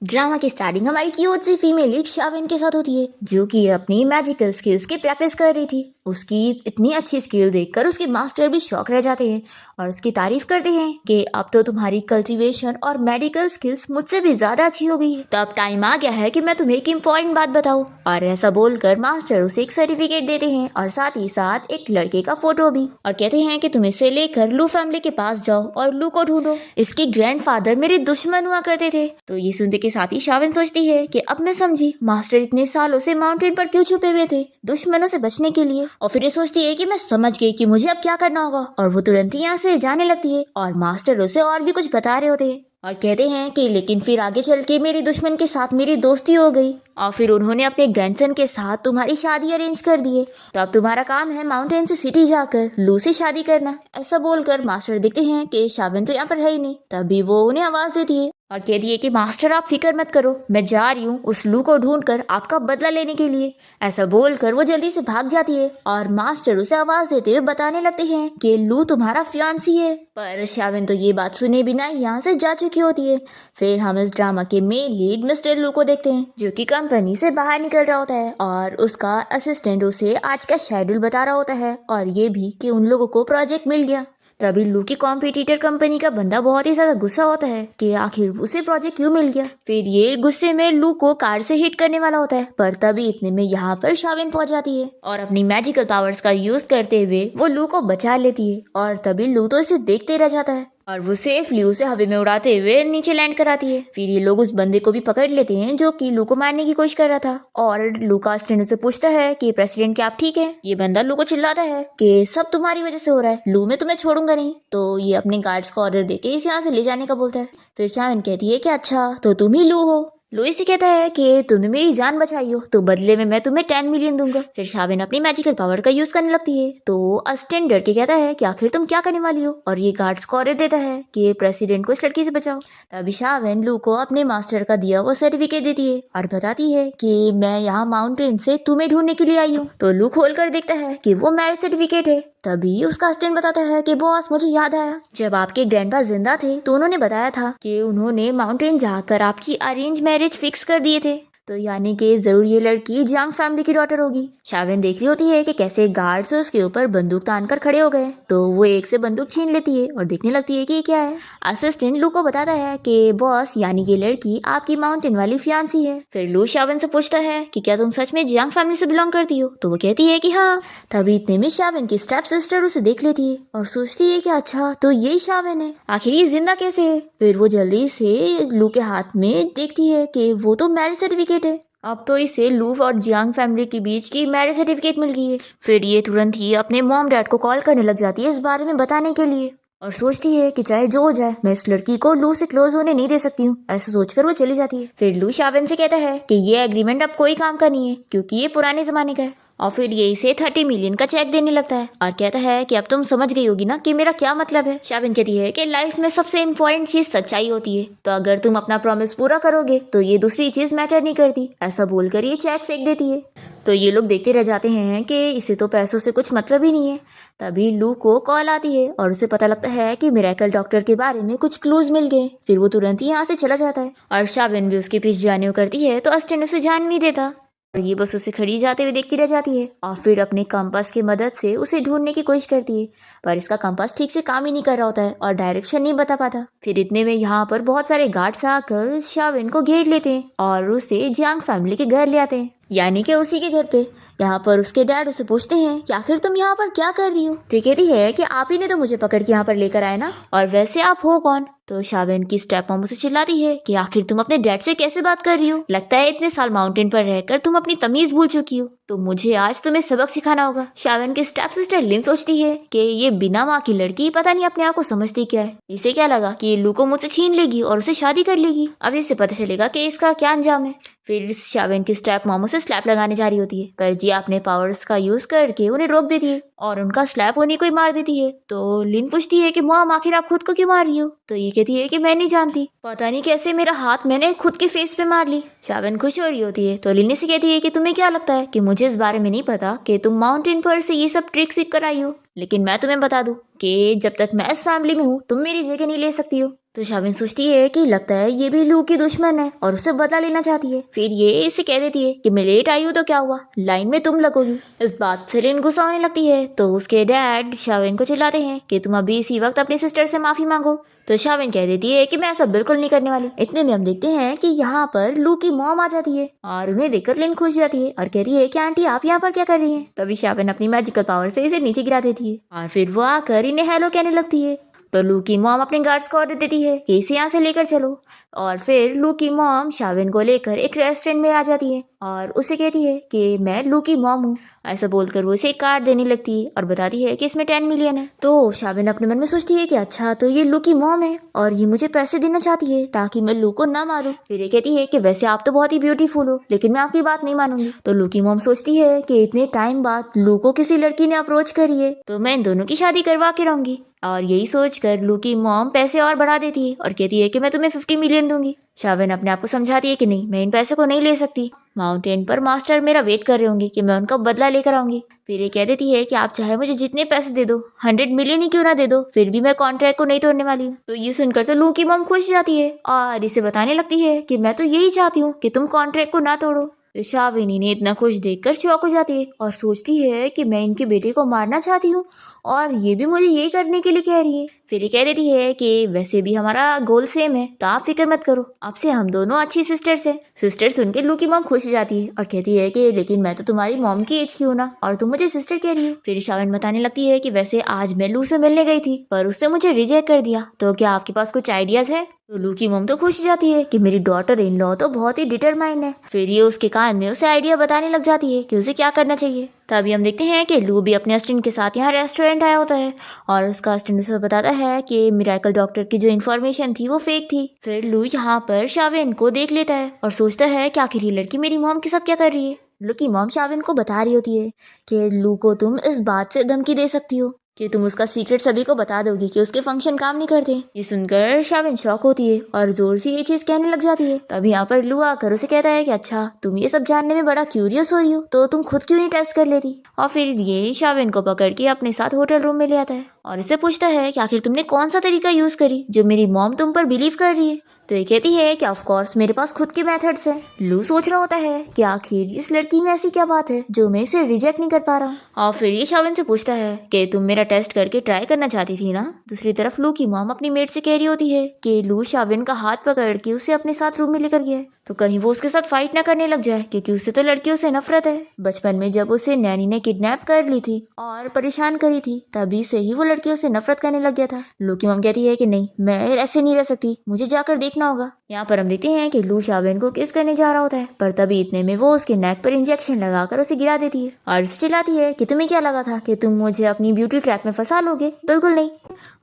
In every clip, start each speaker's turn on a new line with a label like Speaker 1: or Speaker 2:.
Speaker 1: Drama की starting हमारी cute सी female lead शाविन के साथ होती है, जो कि अपनी मैजिकल स्किल्स की प्रैक्टिस कर रही थी। उसकी इतनी अच्छी स्किल देखकर उसके मास्टर भी शॉक रह जाते हैं और उसकी तारीफ करते हैं कि अब तो तुम्हारी कल्टीवेशन और मेडिकल स्किल्स मुझसे भी ज्यादा अच्छी हो गई है। तो अब टाइम आ गया है कि मैं तुम्हें एक इम्पोर्टेंट बात बताऊं। और ऐसा बोलकर मास्टर उसे एक सर्टिफिकेट देते हैं और साथ ही साथ एक लड़के का फोटो भी, और कहते हैं कि तुम इसे लेकर लू फैमिली के पास जाओ और लू को ढूंढो। इसके ग्रैंडफादर मेरे दुश्मन हुआ करते थे। तो ये सुनते के साथ ही शाविन सोचती है कि अब मैं समझी मास्टर इतने सालों से माउंटेन पर क्यों छुपे हुए थे, दुश्मनों से बचने के लिए। और फिर ये सोचती है कि मैं समझ गई कि मुझे अब क्या करना होगा, और वो तुरंत ही यहाँ से जाने लगती है। और मास्टर उसे और भी कुछ बता रहे होते हैं और कहते हैं कि लेकिन फिर आगे चल के मेरे दुश्मन के साथ मेरी दोस्ती हो गई और फिर उन्होंने अपने ग्रैंडसन के साथ तुम्हारी शादी अरेंज कर दी है। तो अब तुम्हारा काम है माउंटेन से सिटी जाकर लू से शादी करना। ऐसा बोलकर मास्टर देखते हैं कि शाविन तो यहाँ पर है ही नहीं। तभी वो उन्हें आवाज देती है और कहती है कि मास्टर आप फिक्र मत करो, मैं जा रही हूँ उस लू को ढूंढकर आपका बदला लेने के लिए। ऐसा बोलकर वो जल्दी से भाग जाती है और मास्टर उसे आवाज देते हुए बताने लगते हैं कि लू तुम्हारा फियांसी है। पर शाविन तो ये बात सुने बिना यहाँ से जा चुकी होती है। फिर हम इस ड्रामा के मेन लीड मिस्टर लू को देखते हैं, जो कि कंपनी से बाहर निकल रहा होता है और उसका असिस्टेंट उसे आज का शेड्यूल बता रहा होता है और ये भी कि उन लोगों को प्रोजेक्ट मिल गया। तभी लू की कॉम्पिटिटर कंपनी का बंदा बहुत ही ज्यादा गुस्सा होता है कि आखिर उसे प्रोजेक्ट क्यों मिल गया। फिर ये गुस्से में लू को कार से हिट करने वाला होता है, पर तभी इतने में यहाँ पर शाविन पहुंच जाती है और अपनी मैजिकल पावर्स का यूज करते हुए वो लू को बचा लेती है। और तभी लू तो इसे देखते रह जाता है और वो सेफली उसे हवा में उड़ाते हुए नीचे लैंड कराती है। फिर ये लोग उस बंदे को भी पकड़ लेते हैं जो कि लू को मारने की कोशिश कर रहा था। और लू का असिस्टेंट उसे पूछता है कि प्रेसिडेंट क्या आप ठीक है। ये बंदा लू को चिल्लाता है कि सब तुम्हारी वजह से हो रहा है, लू मैं तुम्हें छोड़ूंगा नहीं। तो ये अपने गार्ड्स को ऑर्डर देके इसे यहाँ से ले जाने का बोलता है। फिर शाविन कहती है कि अच्छा तो तुम ही लू हो। लुई से कहता है कि तुमने मेरी जान बचाई हो तो बदले में मैं तुम्हें 10 मिलियन दूंगा। फिर शाविन अपनी मैजिकल पावर का यूज करने लगती है। तो असिस्टेंट डर के कहता है कि आखिर तुम क्या करने वाली हो, और ये गार्ड्स को ऑर्डर देता है कि प्रेसिडेंट को इस लड़की से बचाओ। तभी शाविन लू को अपने मास्टर का दिया वो सर्टिफिकेट देती है और बताती है कि मैं यहाँ माउंटेन से तुम्हें ढूंढने के लिए आई हूँ। तो लू खोल कर देखता है कि वो मैरिज सर्टिफिकेट है। तभी उसका असिस्टेंट बताता है कि बॉस मुझे याद आया, जब आपके ग्रैंडपा जिंदा थे तो उन्होंने बताया था कि उन्होंने माउंटेन जाकर आपकी अरेंज मैरिज फिक्स कर दिए थे। तो यानी कि जरूर ये लड़की जांग फैमिली की डॉटर होगी। शाविन देख रही होती है कि कैसे गार्ड्स उसके ऊपर बंदूक तान कर खड़े हो गए। तो वो एक से बंदूक छीन लेती है और देखने लगती है कि ये क्या है। असिस्टेंट लू को बताता है कि बॉस यानी ये लड़की आपकी माउंटेन वाली फियांसी है। फिर लू शाविन से पूछता है कि क्या तुम सच में जांग फैमिली से बिलोंग करती हो। तो वो कहती है कि हाँ। तभी इतने में शाविन की स्टेप सिस्टर उसे देख लेती है और सोचती है कि अच्छा तो यही शाविन है, आखिर ये जिंदा कैसे है। फिर वो जल्दी से लू के हाथ में देखती है कि वो तो मैरिज सर्टिफिकेट है। अब तो इसे लू और जियांग फैमिली के बीच की मैरिज सर्टिफिकेट मिल गई है। फिर ये तुरंत ही अपने मॉम डैड को कॉल करने लग जाती है इस बारे में बताने के लिए और सोचती है कि चाहे जो हो जाए मैं इस लड़की को लू से क्लोज होने नहीं दे सकती हूँ। ऐसा सोचकर वो चली जाती है। फिर लू शाविन से कहता है कि ये एग्रीमेंट अब कोई काम का नहीं है क्योंकि ये पुराने जमाने का है। और फिर ये इसे 30 मिलियन का चेक देने लगता है और कहता है कि अब तुम समझ गई होगी ना कि मेरा क्या मतलब है। शाविन कहती है कि लाइफ में सबसे इम्पोर्टेंट चीज सच्चाई होती है, तो अगर तुम अपना प्रॉमिस पूरा करोगे तो ये दूसरी चीज मैटर नहीं करती। ऐसा बोलकर ये चेक फेंक देती है। तो ये लोग देखते रह जाते हैं कि इसे तो पैसों से कुछ मतलब ही नहीं है। तभी लू को कॉल आती है और उसे पता लगता है कि मिरेकल डॉक्टर के बारे में कुछ क्लूज मिल गए। फिर वो तुरंत ही यहाँ से चला जाता है और शाविन भी उसके पीछे जाने को करती है तो असिस्टेंट उसे जाने नहीं देता और ये बस उसे खड़ी जाते हुए देखती रह जाती है और फिर अपने कंपास की मदद से उसे ढूंढने की कोशिश करती है। पर इसका कंपास ठीक से काम ही नहीं कर रहा होता है और डायरेक्शन नहीं बता पाता। फिर इतने में यहाँ पर बहुत सारे गार्ड्स आकर शाविन को घेर लेते हैं और उसे जियांग फैमिली के घर ले आते हैं, यानी कि उसी के घर पे। यहाँ पर उसके डैड उसे पूछते हैं कि आखिर तुम यहाँ पर क्या कर रही हो। तो कहती है कि आप ही ने तो मुझे पकड़ के यहाँ पर लेकर आए ना, और वैसे आप हो कौन। तो शाविन की स्टेप मॉम उसे चिल्लाती है कि आखिर तुम अपने डैड से कैसे बात कर रही हो, लगता है इतने साल माउंटेन पर रहकर तुम अपनी तमीज भूल चुकी हो, तो मुझे आज तुम्हें सबक सिखाना होगा। शाविन की स्टेप सिस्टर लिन सोचती है कि ये बिना माँ की लड़की पता नहीं अपने आप को समझती क्या है। इसे क्या लगा कि ये लू को मुझसे छीन लेगी और उसे शादी कर लेगी। अब इससे पता चलेगा कि इसका क्या अंजाम है। फिर शाविन की स्टेप मॉम से स्लैप लगाने जा रही होती है, पर जिया अपने पावर्स का यूज करके उन्हें रोक देती है और उनका स्लैप उन्हीं को ही मार देती है। तो लिन पूछती है कि मॉम आखिर आप खुद को क्यों मार रही हो। तो ये कहती है कि मैं नहीं जानती, पता नहीं कैसे मेरा हाथ मैंने खुद के फेस पे मार ली। शाविन खुश हो रही होती है तो लिन से कहती है कि तुम्हें क्या लगता है कि मुझे इस बारे में नहीं पता कि तुम माउंटेन पर से ये सब ट्रिक सीख कर आई हो, लेकिन मैं तुम्हें बता दूं कि जब तक मैं इस फैमिली में हूँ तुम मेरी जगह नहीं ले सकती हो। तो शाविन सोचती है कि लगता है ये भी लू की दुश्मन है और उससे बदला लेना चाहती है। फिर ये इसे कह देती है कि मैं लेट आई हूँ तो क्या हुआ, लाइन में तुम लगोगी। इस बात से लिन गुस्सा होने लगती है तो उसके डैड शाविन को चिल्लाते हैं कि तुम अभी इसी वक्त अपनी सिस्टर से माफी मांगो। तो शाविन कह देती है कि मैं ऐसा बिल्कुल नहीं करने वाली। इतने में हम देखते हैं कि यहाँ पर लू की मॉम आ जाती है और उन्हें देखकर लिन खुश जाती है और कहती है कि आंटी आप यहाँ पर क्या कर रही हैं। तभी शाविन अपनी मैजिकल पावर से इसे नीचे गिरा देती है और फिर वो आकर इन्हें हेलो कहने लगती है। तो लू की मॉम अपने गार्ड्स को ऑर्डर देती है कि इसे यहाँ से लेकर चलो और फिर लू की मॉम शाविन को लेकर एक रेस्टोरेंट में आ जाती है और उसे कहती है कि मैं लू की मॉम हूँ। ऐसा बोलकर वो इसे एक कार्ड देने लगती है और बताती है कि इसमें 10 मिलियन है। तो शाविन अपने मन में सोचती है कि अच्छा तो ये लू की मॉम है और ये मुझे पैसे देना चाहती है ताकि मैं लू को ना मारूं। फिर ये कहती है कि वैसे आप तो बहुत ही ब्यूटीफुल हो लेकिन मैं आपकी बात नहीं मानूंगी। तो लू की मॉम सोचती है कि इतने टाइम बाद लू को किसी लड़की ने अप्रोच करी है तो मैं इन दोनों की शादी करवा के रहूंगी। और यही सोचकर लू की मॉम पैसे और बढ़ा देती है और कहती है कि मैं तुम्हें 50 मिलियन दूंगी। शाविन अपने आप को समझाती है कि नहीं, मैं इन पैसे को नहीं ले सकती। माउंटेन पर मास्टर मेरा वेट कर रहे होंगे कि मैं उनका बदला लेकर आऊंगी। फिर ये कह देती है कि आप चाहे मुझे जितने पैसे दे दो, 100 मिलियन ही क्यों ना दे दो, फिर भी मैं कॉन्ट्रैक्ट को नहीं तोड़ने वाली हूँ। तो ये सुनकर तो लू की मॉम खुश जाती है और इसे बताने लगती है कि मैं तो यही चाहती हूँ कि तुम कॉन्ट्रैक्ट को ना तोड़ो। तो शाविन इन्हें इतना खुश देखकर शॉक हो जाती है और सोचती है कि मैं इनके बेटे को मारना चाहती हूँ और ये भी मुझे यही करने के लिए कह रही है। फिर ये कह देती है कि वैसे भी हमारा गोल सेम है तो आप फिक्र मत करो, अब से हम दोनों अच्छी सिस्टर्स हैं। सिस्टर सुन के लू की मॉम खुश जाती है और कहती है कि लेकिन मैं तो तुम्हारी मॉम की एज की हूँ ना और तुम मुझे सिस्टर कह रही है। फिर शाविन बताने लगती है कि वैसे आज मैं लू से मिलने गई थी पर उसने मुझे रिजेक्ट कर दिया, तो क्या आपके पास कुछ आइडियाज है। तो लू की मॉम तो खुश जाती है कि मेरी डॉटर इन लॉ तो बहुत ही डिटरमाइंड है। फिर ये उसके कान में उसे आइडिया बताने लग जाती है कि उसे क्या करना चाहिए। तभी हम देखते हैं कि लू भी अपने असिस्टेंट के साथ यहाँ रेस्टोरेंट आया होता है और उसका असिस्टेंट उसे बताता है कि मिरेकल डॉक्टर की जो इन्फॉर्मेशन थी वो फेक थी। फिर लू यहाँ पर शाविन को देख लेता है और सोचता है कि आखिर ये लड़की मेरी मॉम के साथ क्या कर रही है। लू की मॉम शाविन को बता रही होती है कि लू को तुम इस बात से धमकी दे सकती हो कि तुम उसका सीक्रेट सभी को बता दोगी कि उसके फंक्शन काम नहीं करते। ये सुनकर शाविन शॉक होती है और जोर से ये चीज कहने लग जाती है। तभी यहाँ पर लू आकर उसे कहता है कि अच्छा तुम ये सब जानने में बड़ा क्यूरियस हो रही हो तो तुम खुद क्यों नहीं टेस्ट कर लेती। और फिर ये शाविन को पकड़ के अपने साथ होटल रूम में ले आता है और इसे पूछता है कि आखिर तुमने कौन सा तरीका यूज करी जो मेरी मॉम तुम पर बिलीव कर रही है। तो ये कहती है कि ऑफ कोर्स मेरे पास खुद के मेथड्स हैं। लू सोच रहा होता है कि आखिर इस लड़की में ऐसी क्या बात है जो मैं इसे रिजेक्ट नहीं कर पा रहा हूँ। और फिर ये शाविन से पूछता है कि तुम मेरा टेस्ट करके ट्राई करना चाहती थी ना। दूसरी तरफ लू की मॉम अपनी मेट से कह रही होती है कि लू शाविन का हाथ पकड़ के उसे अपने साथ रूम में लेकर गया है तो कहीं वो उसके साथ फाइट ना करने लग जाए क्योंकि उसे तो लड़कियों से नफरत है। बचपन में जब उसे नैनी ने किडनैप कर ली थी और परेशान करी थी तभी से ही वो लड़कियों से नफरत करने लग गया था। लू की मॉम कहती है कि नहीं, मैं ऐसे नहीं रह सकती, मुझे जाकर देखना होगा। यहाँ पर हम देखते हैं कि लू शाविन को किस करने जा रहा होता है पर तभी इतने में वो उसके नेक पर इंजेक्शन लगाकर उसे गिरा देती है और उसे चिल्लाती है कि तुम्हें क्या लगा था कि तुम मुझे अपनी ब्यूटी ट्रैप में फंसा लोगे, बिल्कुल नहीं।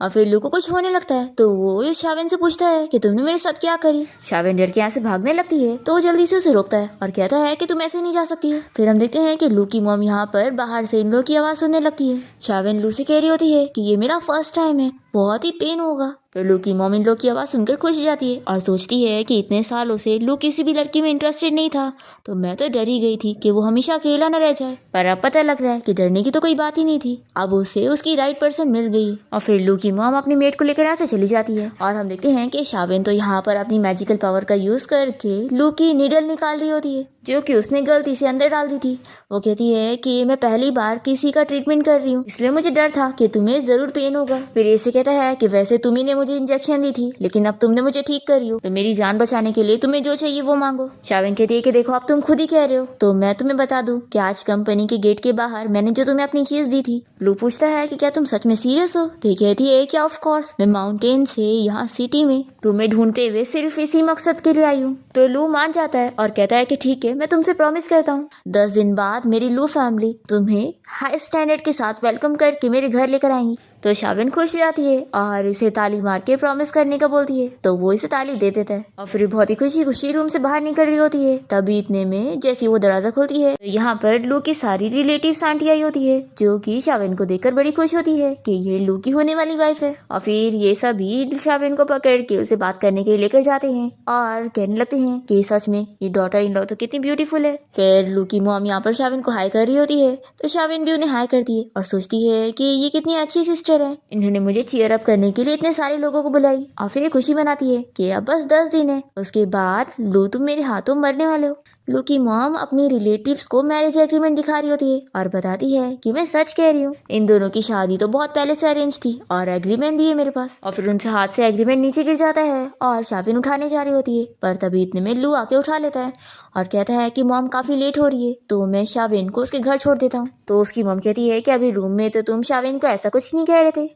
Speaker 1: और फिर लू को कुछ होने लगता है तो वो इस शाविन से पूछता है कि तुमने मेरे साथ क्या करी। शाविन डर के यहाँ से भागने लगती है तो वो जल्दी से उसे रोकता है और कहता है कि तुम ऐसे नहीं जा सकती है। फिर हम देखते हैं कि लू की मॉम यहाँ पर बाहर से इन लोगों की आवाज सुनने लगती है। शाविन लू से कह रही होती है कि ये मेरा फर्स्ट टाइम है, बहुत ही पेन होगा। तो लू की मॉम इन लोग की आवाज़ सुनकर खुश जाती है और सोचती है कि इतने सालों से लू किसी भी लड़की में इंटरेस्टेड नहीं था तो मैं तो डर ही गई थी कि वो हमेशा अकेला न रह जाए। पर अब पता लग रहा है कि डरने की तो कोई बात ही नहीं थी, अब उसे उसकी राइट पर्सन मिल गई। और फिर लू की मॉम अपनी मेट को लेकर यहाँ से चली जाती है और हम देखते हैं कि शाविन तो यहाँ पर अपनी मैजिकल पावर का यूज करके लू की नीडल निकाल रही होती है जो कि उसने गलती से अंदर डाल दी थी। वो कहती है कि मैं पहली बार किसी का ट्रीटमेंट कर रही हूँ इसलिए मुझे डर था कि तुम्हें जरूर पेन होगा। फिर ऐसे कहता है कि वैसे तुम्ही ने मुझे इंजेक्शन दी थी लेकिन अब तुमने मुझे ठीक कर रही हो तो मेरी जान बचाने के लिए तुम्हें जो चाहिए वो मांगो। शाविन कहती है कि देखो अब तुम खुद ही कह रहे हो तो मैं तुम्हें बता दूं कि आज कंपनी के गेट के बाहर मैंने जो तुम्हें अपनी चीज दी थी। लू पूछता है कि क्या तुम सच में सीरियस हो। तो कहती है कि ऑफ कोर्स मैं माउंटेन से यहाँ सिटी में तुम्हें ढूंढते हुए सिर्फ इसी मकसद के लिए आई हूँ। तो लू मान जाता है और कहता है कि ठीक है, मैं तुमसे प्रॉमिस करता हूँ 10 दिन बाद मेरी लू फैमिली तुम्हें हाई स्टैंडर्ड के साथ वेलकम करके मेरे घर लेकर आएंगी। तो शाविन खुश जाती है और इसे ताली मार के प्रॉमिस करने का बोलती है तो वो इसे ताली दे देता है और फिर बहुत ही खुशी खुशी रूम से बाहर निकल रही होती है। तभी इतने में जैसे वो दरवाजा खोलती है तो यहाँ पर लू की सारी रिलेटिव्स आंटी आई होती है जो कि शाविन को देखकर बड़ी खुश होती है कि ये लू की होने वाली वाइफ है। और फिर ये सभी शाविन को पकड़ के उसे बात करने के लिए लेकर जाते हैं और कहने लगते हैं कि सच में ये डॉटर इन लॉ तो कितनी ब्यूटीफुल है। फिर लू की मॉम यहाँ पर शाविन को हाई कर रही होती है तो शाविन भी उन्हें हाई करती है और सोचती है कि ये कितनी अच्छी सिस्टर मास्टर हैं, इन्होंने मुझे चीयर अप करने के लिए इतने सारे लोगों को बुलाई और फिर ये खुशी मनाती है कि अब बस 10 दिन है, उसके बाद लो तुम मेरे हाथों मरने वाले हो। लो की मॉम अपनी रिलेटिव्स को मैरिज एग्रीमेंट दिखा रही होती है और बताती है कि मैं सच कह रही हूँ, इन दोनों की शादी तो बहुत पहले से अरेंज थी और एग्रीमेंट भी है मेरे पास। और फिर उनसे हाथ से एग्रीमेंट नीचे गिर जाता है और शाविन उठाने जा रही होती है, पर तभी इतने में लू आके उठा लेता है और कहता है कि मॉम काफी लेट हो रही है तो मैं शाविन को उसके घर छोड़ देता हूँ। तो उसकी मॉम कहती है कि अभी रूम में तो तुम शाविन को ऐसा कुछ नहीं कह रहे थे।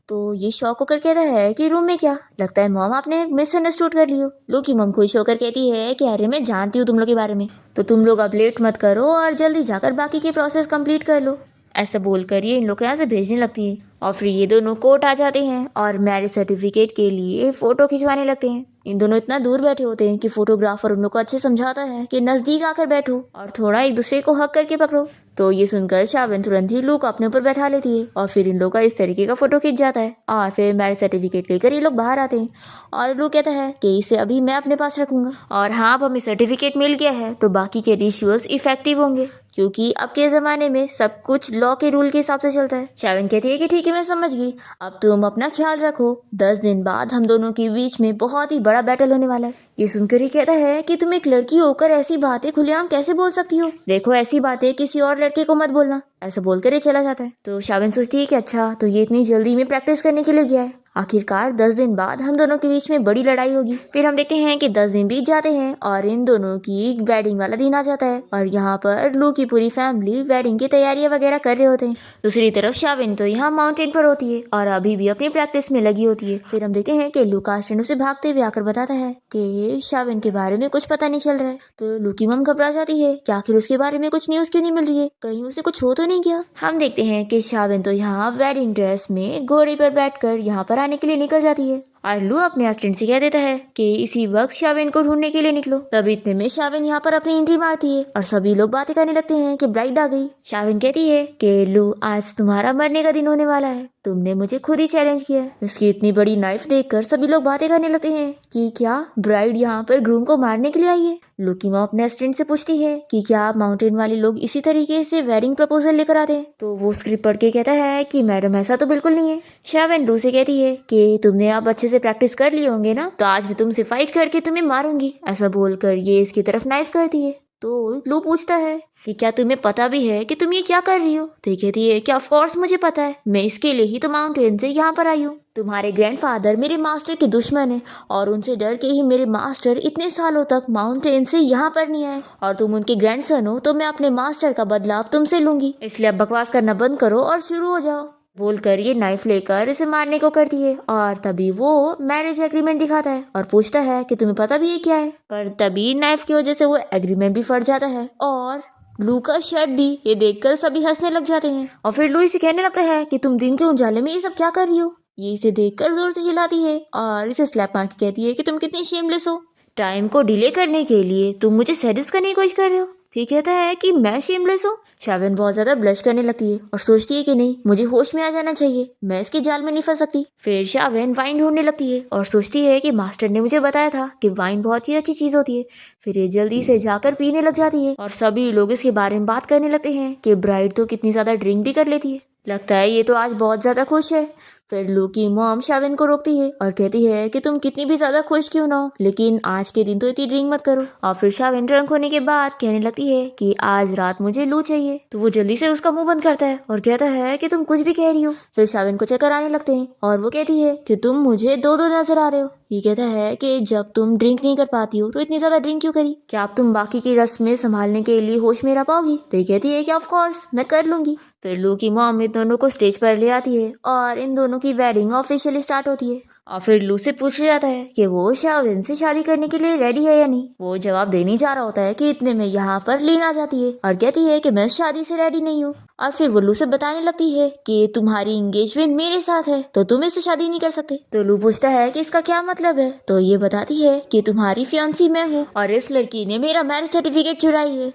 Speaker 1: तो ये शॉक होकर कहता है कि रूम में क्या, लगता है मॉम आपने मिसअंडरस्टूड कर लियो। लो की मॉम खुश होकर कहती है कि अरे मैं जानती हूँ तुम लोग के बारे में, तो तुम लोग अब लेट मत करो और जल्दी जाकर बाकी के प्रोसेस कंप्लीट कर लो। ऐसा बोलकर ये इन लोग को यहाँ से भेजने लगती है और फिर ये दोनों कोर्ट आ जाते हैं और मैरिज सर्टिफिकेट के लिए फोटो खिंचवाने लगते हैं। इन दोनों इतना दूर बैठे होते हैं कि फोटोग्राफर उन लोग को अच्छे समझाता है कि नजदीक आकर बैठो और थोड़ा एक दूसरे को हक करके पकड़ो। तो ये सुनकर शाविन तुरंत ही लू को अपने ऊपर बैठा लेती है और फिर इन लोग का इस तरीके का फोटो खिंच जाता है और फिर मैरिज सर्टिफिकेट लेकर ये लोग बाहर आते हैं और लू कहता है कि इसे अभी मैं अपने पास रखूंगा और हाँ अब हमें सर्टिफिकेट मिल गया है तो बाकी के रिचुअल्स इफेक्टिव होंगे, क्योंकि अब के ज़माने में सब कुछ लॉ के रूल के हिसाब से चलता है। शाविन कहती है कि ठीक है मैं समझ गई, अब तुम अपना ख्याल रखो, 10 दिन बाद हम दोनों के बीच में बहुत ही बड़ा बैटल होने वाला है। ये सुनकर ही कहता है कि तुम एक लड़की होकर ऐसी बातें खुलेआम कैसे बोल सकती हो, देखो ऐसी बातें किसी और लड़के को मत बोलना। ऐसा बोलकर ये चला जाता है। तो शाविन सोचती है कि अच्छा तो ये इतनी जल्दी में प्रैक्टिस करने के लिए गया है, आखिरकार 10 दिन बाद हम दोनों के बीच में बड़ी लड़ाई होगी। फिर हम देखते हैं कि 10 दिन बीत जाते हैं और इन दोनों की वेडिंग वाला दिन आ जाता है और यहाँ पर लू की पूरी फैमिली वेडिंग की तैयारियां वगैरह कर रहे होते हैं। दूसरी तरफ शाविन तो यहाँ माउंटेन पर होती है और अभी भी अपनी प्रैक्टिस में लगी होती है। फिर हम देखते हैं कि लू का स्टैंड उसे भागते हुए आकर बताता है कि शाविन के बारे में कुछ पता नहीं चल रहा है। तो लू की मम घबरा जाती है कि आखिर उसके बारे में कुछ न्यूज क्यों नहीं मिल रही है, कहीं उसे कुछ हो तो नहीं गया। हम देखते हैं कि शाविन तो यहाँ वेडिंग ड्रेस में घोड़े पर बैठकर यहाँ पर आने के लिए निकल जाती है और लू अपने असिस्टेंट से कह देता है कि इसी वक्त शाविन को ढूंढने के लिए निकलो। तभी इतने में शाविन यहाँ पर अपनी एंट्री मारती है और सभी लोग बातें करने लगते हैं कि ब्राइड आ गई। शाविन कहती है कि लू आज तुम्हारा मरने का दिन होने वाला है, तुमने मुझे खुद ही चैलेंज किया। उसकी इतनी बड़ी नाइफ देखकर सभी लोग बातें करने लगते हैं कि क्या ब्राइड यहाँ पर ग्रूम को मारने के लिए आई है। लू की माँ अपने असिस्टेंट से पूछती है कि क्या आप माउंटेन वाले लोग इसी तरीके से वेडिंग प्रपोजल लेकर आते हैं। तो वो स्क्रिप्ट पढ़ के कहता है कि मैडम ऐसा तो बिल्कुल नहीं है। शाविन लू से कहती है कि तुमने आप अच्छे से प्रैक्टिस कर लिए होंगे ना, तो आज भी तुमसे फाइट करके तुम्हें मारूंगी। ऐसा बोलकर ये इसकी तरफ नाइफ करती है। तो लू पूछता है कि क्या तुम्हें पता भी है कि तुम ये क्या कर रही हो। तो ये कहती है कि ऑफ कोर्स मुझे पता है, मैं इसके लिए ही तो माउंटेन से यहाँ पर आई हूँ। तुम्हारे ग्रैंडफादर मेरे मास्टर के दुश्मन है और उनसे डर के ही मेरे मास्टर इतने सालों तक माउंटेन से यहाँ पर नहीं आए और तुम उनके ग्रैंडसन हो, तो मैं अपने मास्टर का बदला अब तुमसे लूंगी, इसलिए अब बकवास करना बंद करो और शुरू हो जाओ। बोलकर ये नाइफ लेकर इसे मारने को करती है और तभी वो मैरिज एग्रीमेंट दिखाता है और पूछता है कि तुम्हें पता भी है क्या है। पर तभी नाइफ की वजह से वो एग्रीमेंट भी फट जाता है और लू का शर्ट भी। ये देखकर सभी हंसने लग जाते हैं और फिर लू इसे कहने लगता है कि तुम दिन के उजाले में ये सब क्या कर रही हो। ये इसे देखकर जोर से चिल्लाती है और इसे स्लैप मार के कहती है कि तुम कितनी शेमलेस हो, टाइम को डिले करने के लिए तुम मुझे सेड्यूस करने की कोशिश कर रहे हो। ठीक कहता है कि मैं शेमलेस हूँ। शाविन बहुत ज्यादा ब्लश करने लगती है और सोचती है कि नहीं, मुझे होश में आ जाना चाहिए, मैं इसके जाल में नहीं फंस सकती। फिर शाविन वाइन ढूंढने लगती है और सोचती है कि मास्टर ने मुझे बताया था कि वाइन बहुत ही अच्छी चीज होती है। फिर ये जल्दी से जाकर पीने लग जाती है और सभी लोग इसके बारे में बात करने लगते हैं कि ब्राइड तो कितनी ज्यादा ड्रिंक भी कर लेती है, लगता है ये तो आज बहुत ज्यादा खुश है। फिर लू की मॉम शाविन को रोकती है और कहती है कि तुम कितनी भी ज्यादा खुश क्यों ना हो, लेकिन आज के दिन तो इतनी ड्रिंक मत करो। और फिर शाविन ड्रंक होने के बाद कहने लगती है कि आज रात मुझे लू चाहिए। तो वो जल्दी से उसका मुंह बंद करता है और कहता है कि तुम कुछ भी कह रही हो। फिर शाविन को चक्कर आने लगते हैं और वो कहती है कि तुम मुझे दो दो नजर आ रहे हो। ये कहता है कि जब तुम ड्रिंक नहीं कर पाती हो तो इतनी ज्यादा ड्रिंक क्यों करी, क्या अब तुम बाकी की रस्में संभालने के लिए होश में रह पाओगी। तो ये कहती है कि ऑफ कोर्स मैं कर लूंगी। फिर लू की मॉम इन दोनों को स्टेज पर ले आती है और इन दोनों की वेडिंग ऑफिशियली स्टार्ट होती है। और फिर लू से पूछा जाता है कि वो शाविन से शादी करने के लिए रेडी है या नहीं। वो जवाब देने जा रहा होता है कि इतने में यहाँ पर लीन आ जाती है और कहती है कि मैं शादी से रेडी नहीं हूँ। और फिर वो लू से बताने लगती है कि तुम्हारी एंगेजमेंट मेरे साथ है तो तुम इससे शादी नहीं कर सकते। तो लू पूछता है कि इसका क्या मतलब है। तो ये बताती है कि तुम्हारी फियांसी मैं हूँ और इस लड़की ने मेरा मैरिज सर्टिफिकेट चुराई है।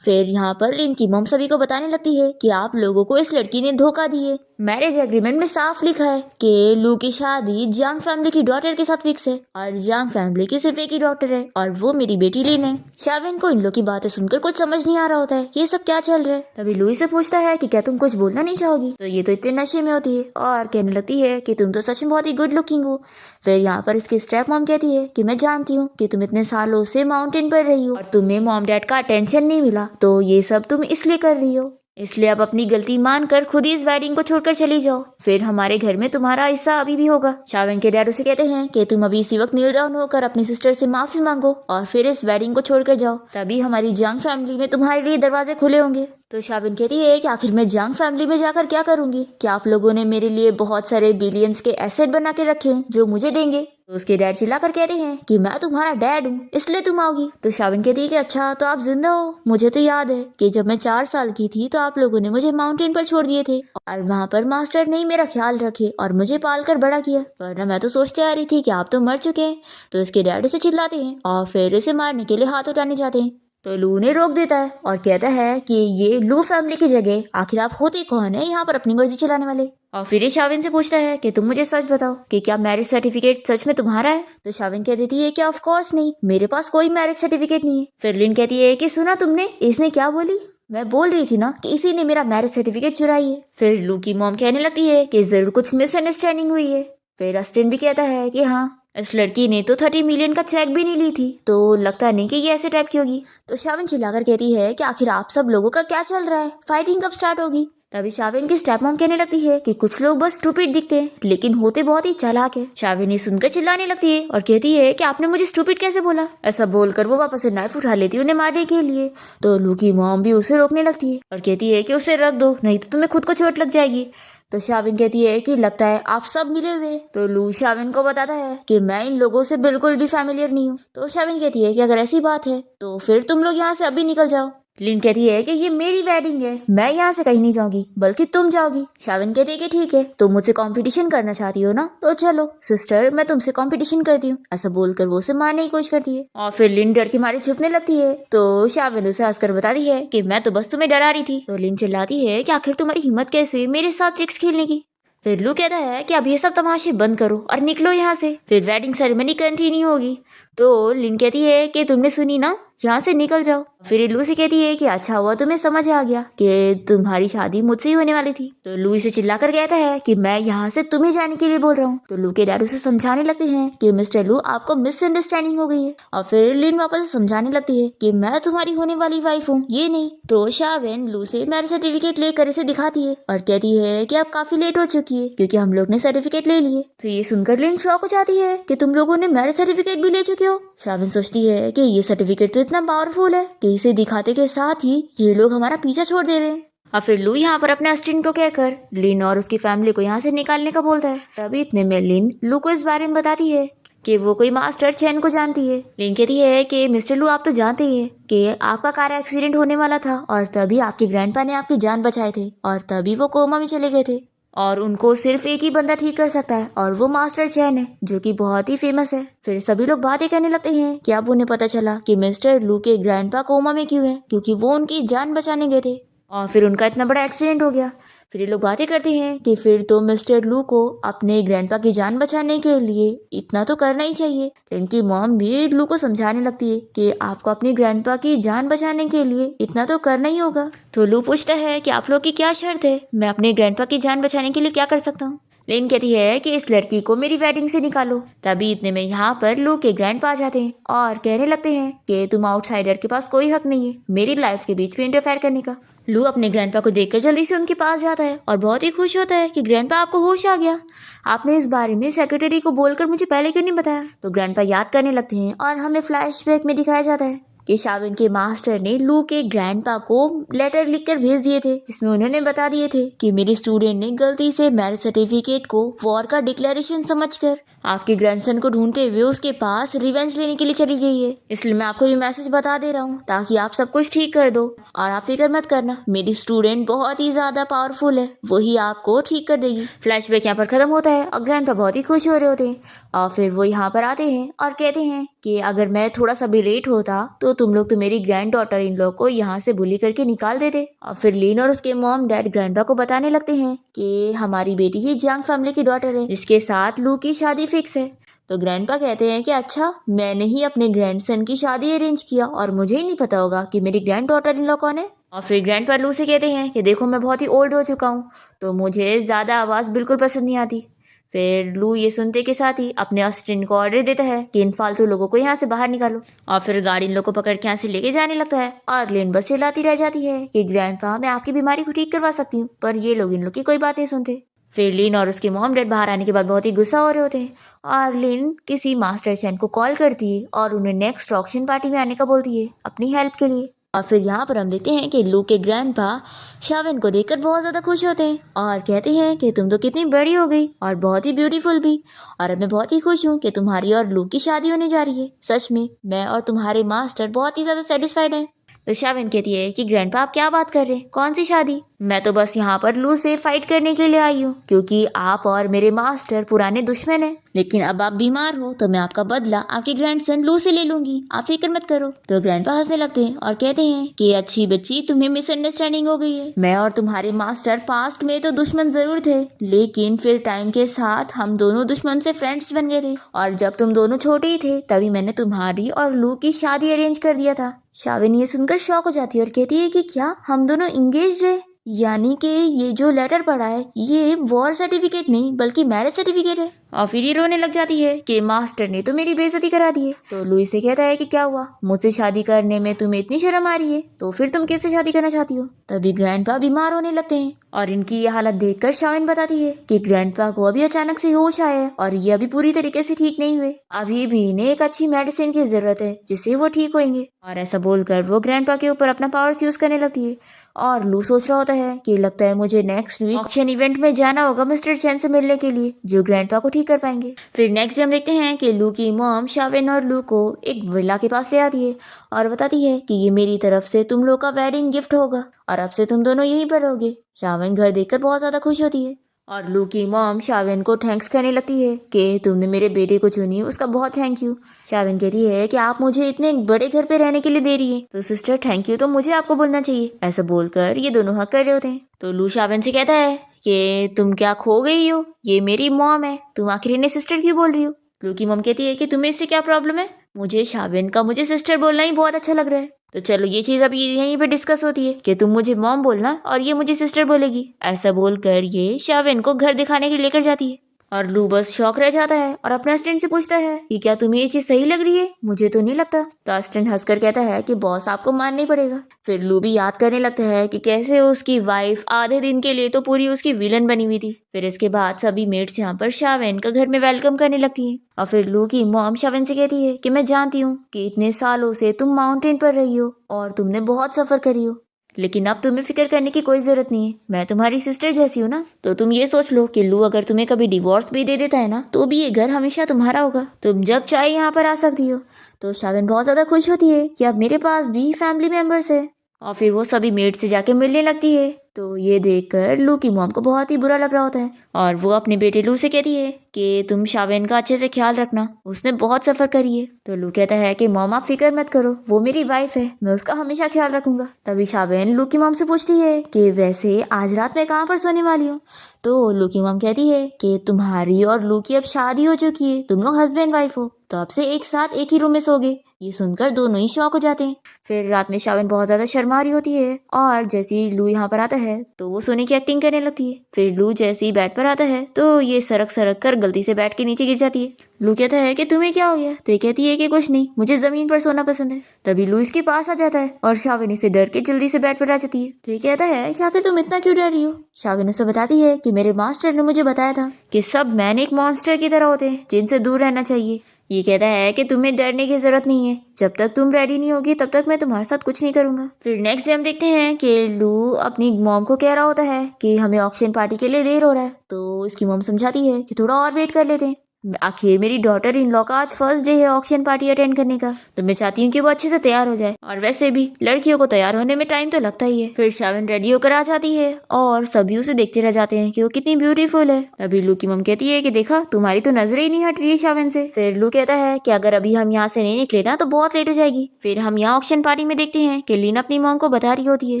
Speaker 1: फिर यहाँ पर इनकी मॉम सभी को बताने लगती है कि आप लोगों को इस लड़की ने धोखा दिए मैरिज एग्रीमेंट में साफ लिखा है कि लू की शादी जांग फैमिली की डॉटर के साथ फिक्स है और जांग फैमिली की सिर्फ एक ही डॉटर है और वो मेरी बेटी लिन है। शाविन को इन लोग की बातें सुनकर कुछ समझ नहीं आ रहा होता है, ये सब क्या चल रहा है। तभी लुई से पूछता है कि क्या तुम कुछ बोलना नहीं चाहोगी, तो ये तो इतने नशे में होती है और कहने लगती है कि तुम तो सच में बहुत ही गुड लुकिंग हो। फिर यहाँ पर इसकी स्टेप मॉम कहती है कि मैं जानती हूँ कि तुम इतने सालों से माउंटेन पर रही हो और तुम्हें मॉम डैड का अटेंशन नहीं मिला, तो ये सब तुम इसलिए कर रही हो, इसलिए अब अपनी गलती मानकर खुद ही इस वेडिंग को छोड़कर चली जाओ, फिर हमारे घर में तुम्हारा हिस्सा अभी भी होगा। शाविन के डैड उसे कहते हैं कि तुम अभी इसी वक्त नील डाउन होकर अपनी सिस्टर से माफी मांगो और फिर इस वेडिंग को छोड़कर जाओ, तभी हमारी जांग फैमिली में तुम्हारे लिए दरवाजे खुले होंगे। तो शाविन कहती है कि आखिर मैं जांग फैमिली में जाकर क्या करूंगी, क्या आप लोगों ने मेरे लिए बहुत सारे बिलियंस के एसेट बना के रखे हैं जो मुझे देंगे। तो उसके डैड चिल्लाकर कहते हैं कि मैं तुम्हारा डैड हूँ इसलिए तुम आओगी। तो शाविन कहती है कि अच्छा तो आप जिंदा हो, मुझे तो याद है कि जब मैं 4 साल की थी तो आप लोगों ने मुझे माउंटेन पर छोड़ दिए थे और वहाँ पर मास्टर ने ही मेरा ख्याल रखे और मुझे पाल कर बड़ा किया, वरना मैं तो सोचते आ रही थी कि आप तो मर चुके हैं। तो इसके डैड उसे चिल्लाते हैं और फिर इसे मारने के लिए हाथ उठाने जाते हैं, तो लू ने रोक देता है और कहता है कि ये लू फैमिली की जगह आखिर आप होते कौन है यहाँ पर अपनी मर्जी चलाने वाले। और फिर ये शाविन से पूछता है कि तुम मुझे सच बताओ कि क्या मैरिज सर्टिफिकेट सच में तुम्हारा है। तो शाविन कह देती है कि ऑफ कोर्स नहीं, मेरे पास कोई मैरिज सर्टिफिकेट नहीं है। फिर लिन कहती है कि सुना तुमने इसने क्या बोली, मैं बोल रही थी ना कि इसी ने मेरा मैरिज सर्टिफिकेट चुराई है। फिर लू की मॉम कहने लगती है कि जरूर कुछ मिसअंडरस्टैंडिंग हुई है। फिर अस्टिन भी कहता है कि हाँ, इस लड़की ने तो 30 मिलियन का चेक भी नहीं ली थी, तो लगता नहीं कि ये ऐसे टाइप की होगी। तो शाविन चिल्लाकर कहती है कि आखिर आप सब लोगों का क्या चल रहा है, फाइटिंग कब स्टार्ट होगी। तभी शाविन की स्टेप मॉम कहने लगती है कि कुछ लोग बस स्टूपिड दिखते हैं लेकिन होते बहुत ही चालाक है। शाविन ये सुनकर चिल्लाने लगती है और कहती है कि आपने मुझे स्टूपिड कैसे बोला। ऐसा बोलकर वो वापस से नाइफ उठा लेती है उन्हें मारने के लिए। तो लू की मॉम भी उसे रोकने लगती है और कहती है कि उसे रख दो, नहीं तो तुम्हें खुद को चोट लग जाएगी। तो शाविन कहती है कि लगता है आप सब मिले हुए। तो लू शाविन को बताता है कि मैं इन लोगों से बिल्कुल भी फैमिलियर नहीं हूँ। तो शाविन कहती है कि अगर ऐसी बात है तो फिर तुम लोग यहाँ से अभी निकल जाओ। लिन कहती है कि ये मेरी वेडिंग है, मैं यहाँ से कहीं नहीं जाऊंगी बल्कि तुम जाओगी। शाविन कहती है कि ठीक है, तुम मुझसे कंपटीशन करना चाहती हो ना, तो चलो सिस्टर मैं तुमसे कंपटीशन करती हूँ। ऐसा बोलकर वो उसे मारने की कोशिश करती है और फिर लिन डर के मारे छुपने लगती है। तो शाविन उसे हंसकर बताती है कि मैं तो बस तुम्हें डरा रही थी। तो लिन चिल्लाती है कि आखिर तुम्हारी हिम्मत कैसे मेरे साथ ट्रिक्स खेलने की। फिर लू कहता है कि अब ये सब तमाशे बंद करो और निकलो यहाँ से, फिर वेडिंग सेरेमनी कंटिन्यू होगी। तो लिन कहती है कि तुमने सुनी ना, यहाँ से निकल जाओ। फिर लू से कहती है कि अच्छा हुआ तुम्हें समझ आ गया कि तुम्हारी शादी मुझसे ही होने वाली थी। तो लू इसे चिल्लाकर कहता है कि मैं यहाँ से तुम्हें जाने के लिए बोल रहा हूँ। तो लू के डैड उसे समझाने लगते हैं कि मिस्टर लू आपको मिसअंडरस्टैंडिंग हो गई है। और फिर लिन वापस समझाने लगती है कि मैं तुम्हारी होने वाली वाइफ हूँ, ये नहीं। तो शाविन लू से मैरिज सर्टिफिकेट लेकर इसे दिखाती है और कहती है कि अब काफी लेट हो चुकी है क्योंकि हम लोग ने सर्टिफिकेट ले लिए। तो ये सुनकर लिन शॉक हो जाती है कि तुम लोगों ने मैरिज सर्टिफिकेट भी ले चुके हो। शाविन सोचती है कि ये सर्टिफिकेट तो इतना पावरफुल है कि इसे दिखाते के साथ ही ये लोग हमारा पीछा छोड़ दे रहे हैं। और फिर लू यहाँ पर अपने असिस्टेंट को कहकर लिन और उसकी फैमिली को यहाँ से निकालने का बोलता है। तभी इतने में लिन लू को इस बारे में बताती है कि वो कोई मास्टर चैन को जानती है। लिन कहती है कि मिस्टर लू आप तो जानते ही हैं कि आपका कार एक्सीडेंट होने वाला था और तभी आपके ग्रैंडपा ने आपकी जान बचाए थे और तभी वो कोमा में चले गए थे और उनको सिर्फ एक ही बंदा ठीक कर सकता है और वो मास्टर चैन है जो कि बहुत ही फेमस है। फिर सभी लोग बातें करने लगते हैं कि अब उन्हें पता चला कि मिस्टर लू के ग्रैंडपा कोमा में क्यों है, क्योंकि वो उनकी जान बचाने गए थे और फिर उनका इतना बड़ा एक्सीडेंट हो गया। फिर ये लोग बातें करते हैं कि फिर तो मिस्टर लू को अपने ग्रैंडपा की जान बचाने के लिए इतना तो करना ही चाहिए। इनकी मॉम भी लू को समझाने लगती है कि आपको अपनी ग्रैंडपा की जान बचाने के लिए इतना तो करना ही होगा। तो लू पूछता है कि आप लोग की क्या शर्त है, मैं अपने ग्रैंडपा की जान बचाने के लिए क्या कर सकता हूँ। लिन कहती है कि इस लड़की को मेरी वेडिंग से निकालो। तभी इतने में यहाँ पर लू के ग्रैंडपा आ जाते हैं और कहने लगते हैं कि तुम आउटसाइडर के पास कोई हक नहीं है मेरी लाइफ के बीच में इंटरफेयर करने का। लू अपने ग्रैंडपा को देखकर जल्दी से उनके पास जाता है और बहुत ही खुश होता है कि ग्रैंडपा आपको होश आ गया, आपने इस बारे में सेक्रेटरी को बोलकर मुझे पहले क्यों नहीं बताया। तो ग्रैंडपा याद करने लगते हैं और हमें फ्लैशबैक में दिखाया जाता है कि शाविन के मास्टर ने लू के ग्रैंडपा को लेटर लिखकर भेज दिए थे जिसमें उन्होंने बता दिए थे कि मेरी स्टूडेंट ने गलती से मैरिज सर्टिफिकेट को वॉर का डिक्लेरेशन समझकर आपके ग्रैंडसन को ढूंढते हुए उसके पास रिवेंज लेने के लिए चली गई है। इसलिए मैं आपको ये मैसेज बता दे रहा हूँ ताकि आप सब कुछ ठीक कर दो। और आप फिक्र मत करना, मेरी स्टूडेंट बहुत ही ज्यादा पावरफुल है, वही आपको ठीक कर देगी। फ्लैशबैक यहाँ पर खत्म होता है और ग्रैंडपा बहुत ही खुश हो रहे होते हैं। और फिर वो यहाँ पर आते हैं और कहते हैं कि अगर मैं थोड़ा सा भी लेट होता तो तुम लोग तो मेरी ग्रैंड डॉटर इन लोग को यहाँ से बुली करके निकाल देते। और फिर लीन और उसके मॉम डैड ग्रैंडपा को बताने लगते हैं कि हमारी बेटी ही जंग फैमिली की डॉटर है जिसके साथ लू की शादी फिक्स है। तो ग्रैंडपा कहते हैं कि अच्छा, मैंने ही अपने ग्रैंडसन की शादी अरेंज किया और मुझे ही नहीं पता होगा कि मेरी ग्रैंड डॉटर इन लोग कौन है। और फिर ग्रैंडपा लू से कहते हैं कि देखो मैं बहुत ही ओल्ड हो चुका हूँ तो मुझे ज़्यादा आवाज़ बिल्कुल पसंद नहीं आती। फिर लू ये सुनते के साथ ही अपने असिस्टेंट को ऑर्डर देता है कि इन फालतू लोगों को यहाँ से बाहर निकालो। और फिर गाड़ी इन लोगों को पकड़ के यहाँ से लेके जाने लगता है और लेन बस चिल्लाती रह जाती है कि ग्रैंडपा मैं आपकी बीमारी को ठीक करवा सकती हूँ, पर ये लोग इन लोग की कोई बात नहीं सुनते। फिर लिन और उसके मॉम डैड बाहर आने के बाद बहुत ही गुस्सा हो रहे होते हैं और लिन किसी मास्टर चैन को कॉल करती है और उन्हें नेक्स्ट ऑक्शन पार्टी में आने का बोलती है अपनी हेल्प के लिए। और फिर यहाँ पर हम देखते हैं कि लू के ग्रैंडपा शाविन को देखकर बहुत ज़्यादा खुश होते हैं और कहते हैं कि तुम तो कितनी बड़ी हो गई और बहुत ही ब्यूटीफुल भी, और अब मैं बहुत ही खुश हूँ कि तुम्हारी और लू की शादी होने जा रही है। सच में मैं और तुम्हारे मास्टर बहुत ही ज़्यादा सेटिस्फाइड हैं। तो शाविन कहती है कि ग्रैंडपा आप क्या बात कर रहे हैं, कौन सी शादी? मैं तो बस यहाँ पर लू से फाइट करने के लिए आई हूँ क्योंकि आप और मेरे मास्टर पुराने दुश्मन हैं। लेकिन अब आप बीमार हो तो मैं आपका बदला आपके ग्रैंडसन लू से ले लूंगी, आप फिक्र मत करो। तो ग्रैंडपा हंसने लगते हैं और कहते हैं कि अच्छी बच्ची, तुम्हें मिसअंडरस्टैंडिंग हो गई है। मैं और तुम्हारे मास्टर पास्ट में तो दुश्मन जरूर थे, लेकिन फिर टाइम के साथ हम दोनों दुश्मन से फ्रेंड्स बन गए थे और जब तुम दोनों छोटे ही थे तभी मैंने तुम्हारी और लू की शादी अरेंज कर दिया था। शाविन ये सुनकर शॉक हो जाती है और कहती है कि क्या हम दोनों इंगेज है? यानी कि ये जो लेटर पड़ा है ये वॉर सर्टिफिकेट नहीं बल्कि मैरिज सर्टिफिकेट है। और फिर ये रोने लग जाती है कि मास्टर ने तो मेरी बेइज्जती करा दी है। तो लुई से कहता है कि क्या हुआ, मुझसे शादी करने में तुम्हें इतनी शर्म आ रही है तो फिर तुम किससे शादी करना चाहती हो? तभी ग्रैंडपा बीमार होने लगते हैं और इनकी ये हालत देखकर शाविन बताती है कि ग्रैंडपा को अभी अचानक से होश आया है और ये अभी पूरी तरीके से ठीक नहीं हुए, अभी भी इन्हें एक अच्छी मेडिसिन की जरूरत है जिससे वो ठीक होंगे। और ऐसा बोलकर वो ग्रैंडपा के ऊपर अपना पावर्स यूज करने लगती है और लू सोच रहा होता है कि लगता है मुझे नेक्स्ट वीक ऑक्शन इवेंट में जाना होगा मिस्टर चैन से मिलने के लिए जो ग्रैंडपा को ठीक कर पाएंगे। फिर नेक्स्ट डे हम देखते हैं कि लू की मॉम शाविन और लू को एक विला के पास ले आती है और बताती है कि ये मेरी तरफ से तुम लोग का वेडिंग गिफ्ट होगा और अब से तुम दोनों यहीं पर रहोगे। शाविन घर देखकर बहुत ज्यादा खुश होती है और लू की मॉम शाविन को थैंक्स करने लगती है कि तुमने मेरे बेटे को चुनी, उसका बहुत थैंक यू। शाविन कहती है कि आप मुझे इतने बड़े घर पे रहने के लिए दे रही है तो सिस्टर थैंक यू तो मुझे आपको बोलना चाहिए। ऐसा बोलकर ये दोनों हक कर रहे होते हैं। तो लू शाविन से कहता है कि तुम क्या खो गई हो, ये मेरी मॉम है, तुम आखिर इन्हें सिस्टर क्यों बोल रही हो? लू की मॉम कहती है कि तुम्हें इससे क्या प्रॉब्लम है, मुझे शाविन का मुझे सिस्टर बोलना ही बहुत अच्छा लग रहा है। तो चलो ये चीज अभी यहीं पे डिस्कस होती है कि तुम मुझे मॉम बोलना और ये मुझे सिस्टर बोलेगी। ऐसा बोलकर ये शाविन को घर दिखाने के लिए लेकर जाती है और लू बस शौक रह जाता है और अपने असिस्टेंट से पूछता है कि क्या तुम्हें ये चीज सही लग रही है? मुझे तो नहीं लगता। तो असिस्टेंट हंसकर कहता है कि बॉस आपको मानना ही पड़ेगा। फिर लू भी याद करने लगता है कि कैसे उसकी वाइफ आधे दिन के लिए तो पूरी उसकी विलन बनी हुई थी। फिर इसके बाद सभी मेट्स यहाँ पर शाविन का घर में वेलकम करने लगती है और फिर लू की मॉम शाविन से कहती है कि मैं जानती हूँ कि इतने सालों से तुम माउंटेन पर रही हो और तुमने बहुत सफर करी हो, लेकिन अब तुम्हें फिक्र करने की कोई जरूरत नहीं है, मैं तुम्हारी सिस्टर जैसी हूँ ना। तो तुम ये सोच लो कि लू अगर तुम्हें कभी डिवोर्स भी दे देता है ना तो भी ये घर हमेशा तुम्हारा होगा, तुम जब चाहे यहाँ पर आ सकती हो। तो शाविन बहुत ज्यादा खुश होती है कि अब मेरे पास भी फैमिली मेंबर्स है और फिर वो सभी मेट से जाके मिलने लगती है। तो ये देखकर लू की मॉम को बहुत ही बुरा लग रहा होता है और वो अपने बेटे लू से कहती है कि तुम शाविन का अच्छे से ख्याल रखना, उसने बहुत सफर करी है। तो लू कहता है कि मॉम आप फिक्र मत करो, वो मेरी वाइफ है, मैं उसका हमेशा ख्याल रखूंगा। तभी शाविन लू की मॉम से पूछती है कि वैसे आज रात मैं कहाँ पर सोने वाली हूँ? तो लू की मॉम कहती है कि तुम्हारी और लू की अब शादी हो चुकी है, तुम लोग हस्बैंड वाइफ हो, तो अब से एक साथ एक ही रूम में सोगे। ये सुनकर दोनों ही शॉक हो जाते हैं। फिर रात में शाविन बहुत ज्यादा शर्मा रही होती है और जैसे ही लू यहाँ पर आता है तो वो सोने की एक्टिंग करने लगती है। फिर लू जैसे ही बेड पर आता है तो ये सरक सरक कर गलती से बेड के नीचे गिर जाती है। लू कहता है कि तुम्हें क्या हो गया? तो ये कहती है कि कुछ नहीं, मुझे जमीन पर सोना पसंद है। तभी लू इसके पास आ जाता है और शाविन इसे डर के जल्दी से बेड पर आ जाती है। तो ये कहता है कि आखिर तुम इतना क्यों डर रही हो? शाविन उसे बताती है कि मेरे मास्टर ने मुझे बताया था कि सब मैन एक मॉन्स्टर की तरह होते हैं जिनसे दूर रहना चाहिए। ये कहता है कि तुम्हें डरने की जरूरत नहीं है, जब तक तुम रेडी नहीं होगी तब तक मैं तुम्हारे साथ कुछ नहीं करूंगा। फिर नेक्स्ट डे हम देखते हैं कि लू अपनी मॉम को कह रहा होता है कि हमें ऑक्शन पार्टी के लिए देर हो रहा है। तो इसकी मॉम समझाती है कि थोड़ा और वेट कर लेते हैं। आखिर मेरी डॉटर इन लॉ का आज फर्स्ट डे है ऑक्शन पार्टी अटेंड करने का, तो मैं चाहती हूँ कि वो अच्छे से तैयार हो जाए। और वैसे भी लड़कियों को तैयार होने में टाइम तो लगता ही है। फिर शावन रेडी होकर आ जाती है और सभी उसे देखते रह जाते हैं कि वो कितनी ब्यूटीफुल है। तभी लू की मम कहती है कि देखा, तुम्हारी तो नजरें ही नहीं हट रही है शावन से। फिर लू कहता है कि अगर अभी हम यहाँ से नहीं निकले ना तो बहुत लेट हो जाएगी। फिर हम यहाँ ऑक्शन पार्टी में देखते हैं कि लीन अपनी मॉम को बता रही होती है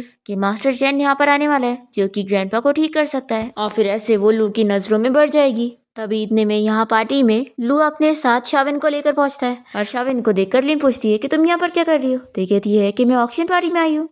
Speaker 1: कि मास्टर चैन यहाँ पर आने वाला है जो कि ग्रैंडपा को ठीक कर सकता है, और फिर ऐसे वो लू की नजरों में बढ़ जाएगी। तभी इतने में यहाँ पार्टी में लू अपने साथ शावन को लेकर पहुंचता है और शावन को देखकर लिन पूछती है कि तुम यहाँ पर क्या कर रही हो। तो कहती है कि मैं ऑक्शन पार्टी में आई हूँ।